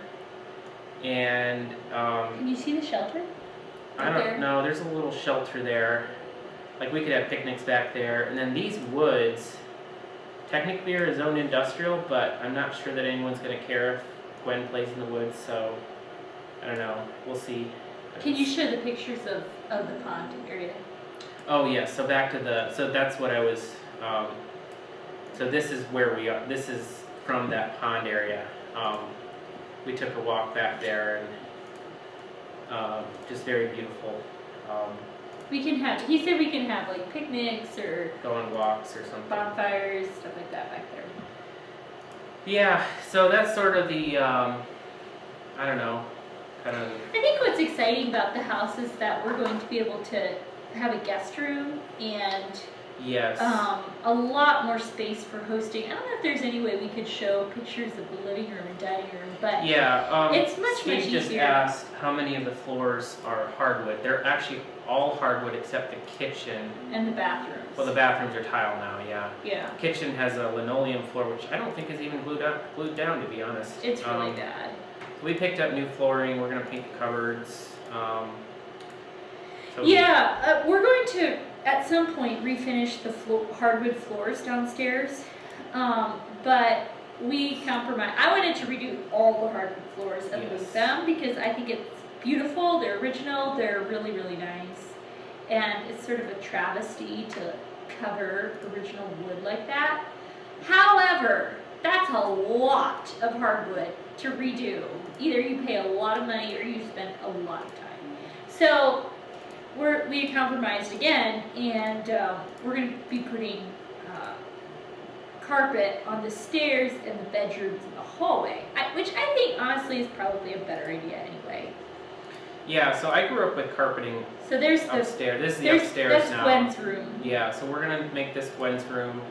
And Can you see the shelter? I don't know, there's a little shelter there. Like we could have picnics back there. And then these woods, technically are zoned industrial, but I'm not sure that anyone's gonna care if Gwen plays in the woods, so I don't know, we'll see. Can you show the pictures of the pond area? Oh yeah, so back to so that's what I was, so this is where we are, this is from that pond area. We took a walk back there and just very beautiful. We can have, he said we can have like picnics or Go on walks or something. bonfires, stuff like that back there. Yeah, so that's sort of the, I don't know, kind of, I think what's exciting about the house is that we're going to be able to have a guest room and yes. a lot more space for hosting. I don't know if there's any way we could show pictures of the living room and dining room, but Yeah, it's much, Steve much just easier. asked how many of the floors are hardwood. They're actually all hardwood except the kitchen. And the bathrooms. Well, the bathrooms are tile now, yeah. Yeah, Kitchen has a linoleum floor, which I don't think is even glued down, to be honest. it's really bad. We picked up new flooring. We're gonna paint the cupboards. So Yeah, we're going to at some point refinish the hardwood floors downstairs, but we compromise. I wanted to redo all the hardwood floors and Yes. move them because I think it's beautiful. They're original. They're really, really nice, and it's sort of a travesty to cover original wood like that. However, that's a lot of hardwood to redo. Either you pay a lot of money or you spend a lot of time. So we compromised again, and we're going to be putting carpet on the stairs and the bedrooms and the hallway, which I think honestly is probably a better idea anyway. Yeah, so I grew up with carpeting So there's the upstairs. This is the upstairs that's now. Gwen's room. Yeah, so we're gonna make this Gwen's room.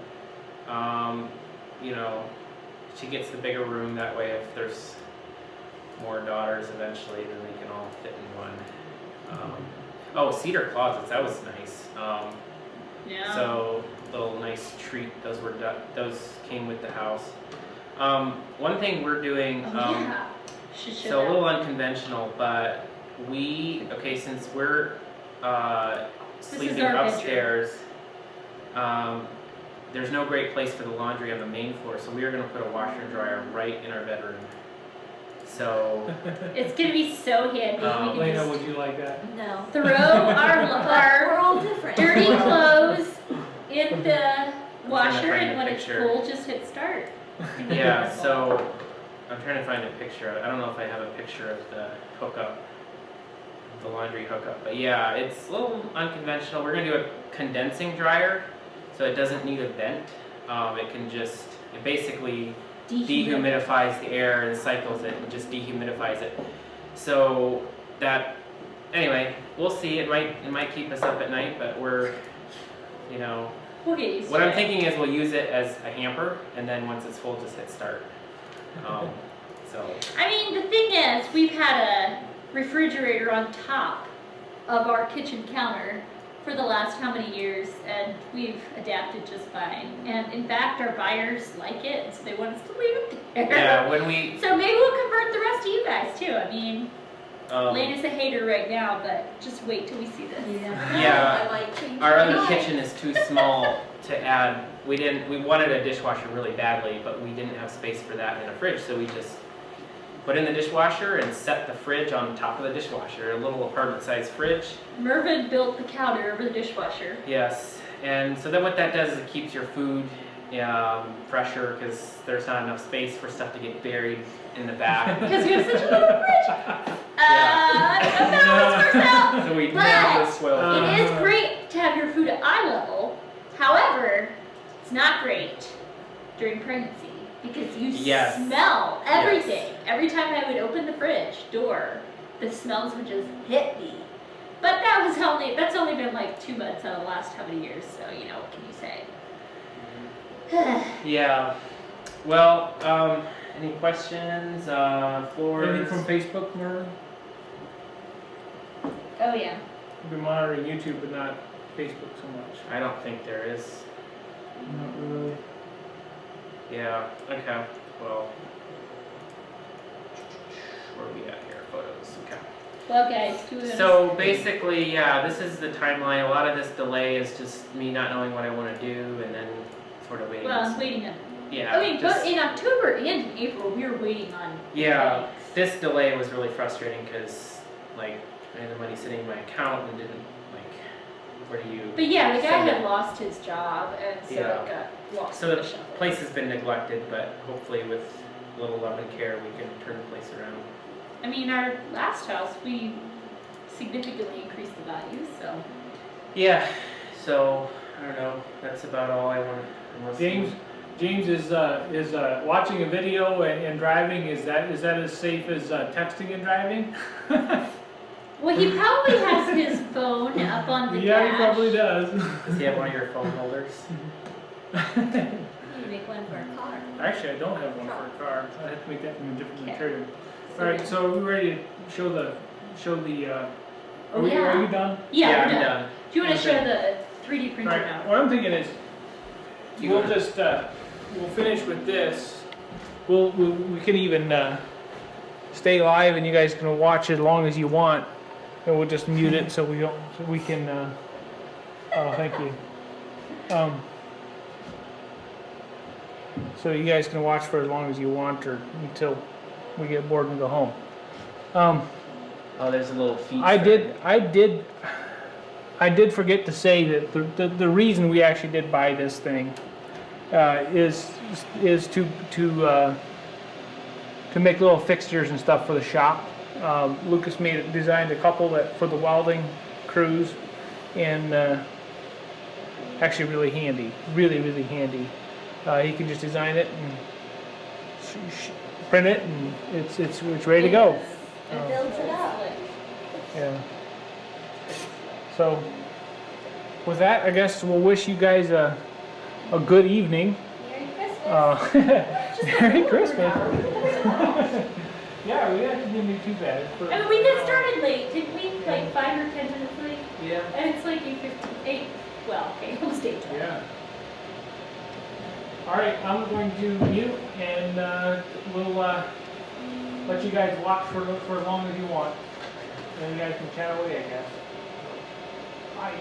You know, she gets the bigger room that way. If there's more daughters eventually, then they can all fit in one. Oh, cedar closets. That was nice. Yeah. So little nice treat. Those came with the house. One thing we're doing. Oh yeah. Should show So a that. little unconventional, but since we're sleeping our bedroom. upstairs, there's no great place for the laundry on the main floor, so we are going to put a washer and dryer right in our bedroom. So, It's gonna be so handy. We Lena, can would you like that? No. just throw our We're all different. dirty clothes in the washer, find and a when it's picture. full, just hit start. Yeah, so I'm trying to find a picture of it. I don't know if I have a picture of the hookup, the laundry hookup, but yeah, it's a little unconventional. We're gonna do a condensing dryer, so it doesn't need a vent. It basically dehumidifies the air and cycles it and just dehumidifies it. So that, anyway, we'll see. It might keep us up at night, but we're, you know, We'll get used what to I'm it. thinking is we'll use it as a hamper, and then once it's full, just hit start. So I mean, the thing is, we've had a refrigerator on top of our kitchen counter for the last how many years, and we've adapted just fine. And in fact, our buyers like it, so they want us to leave it there. yeah, when we So maybe we'll convert the rest of you guys too. I mean, Lane is a hater right now, but just wait till we see this. Yeah. I might change our my other mind. kitchen is too small to add. We wanted a dishwasher really badly, but we didn't have space for that in a fridge, so we just put in the dishwasher and set the fridge on top of the dishwasher, a little apartment-sized fridge. Mervyn built the counter over the dishwasher. Yes, and so then what that does is it keeps your food fresher because there's not enough space for stuff to get buried in the back. Because we have such a little fridge. I don't know how this works out. So we But never spoil It is great to have your food at eye level. However, it's not great during pregnancy because you Yes. smell everything. Every time I would open the fridge door, the smells would just hit me. But that's only been like 2 months out of the last how many years, so you know, what can you say? Yeah. Well, any questions? Floors? Anything from Facebook, Mervyn? Oh yeah. We've been monitoring YouTube, but not Facebook so much. I don't think there is. Not really. Yeah. Okay. Well, where are we at here? Photos. Okay. Well guys, do it. So basically, yeah, this is the timeline. A lot of this delay is just me not knowing what I want to do, and then sort of waiting. Well, I'm waiting on. Yeah. I mean, just- but in October and in April, we were waiting on. Yeah, things. this delay was really frustrating because, like, I had the money sitting in my account and didn't, like, where do you... But yeah, the guy send had it? lost his job, and so Yeah. it got lost So in the the shuffle. place has been neglected, but hopefully with a little love and care, we can turn the place around. I mean, our last house, we significantly increased the value, so. Yeah, so, I don't know, that's about all I want to... James is watching a video and driving. Is that as safe as texting and driving? Well, he probably has his phone up on the Yeah, dash. he probably does. Does he have one of your phone holders? You make one for a car. Actually, I don't have one for a car. I have to make that from a different Okay. material. All right, so are we ready to show the? Oh, Are yeah. you done? Yeah, I'm we're done. done. Do you want to Okay. show the 3D All printer right. now? What I'm thinking is, You we'll wanna- just we'll finish with this. We can even stay live, and you guys can watch it as long as you want, and we'll just mute it so we can. Oh, thank you. So you guys can watch for as long as you want, or until we get bored and go home. Oh, there's a little feature. I did forget to say that the reason we actually did buy this thing is to make little fixtures and stuff for the shop. Lucas designed a couple for the welding crews, and actually really handy, really handy. He can just design it and print it, and it's ready to go. It builds it up. Yeah. So, with that, I guess we'll wish you guys a good evening. Merry Christmas. Merry Christmas. Yeah, we didn't do too bad. I mean, we got started late, didn't we? Like 5 or 10 minutes late? Yeah. And it's like 8:58. Well, okay, almost 8. Yeah. All right, I'm going to mute, and we'll let you guys watch for as long as you want. Then you guys can chat away, I guess. Bye.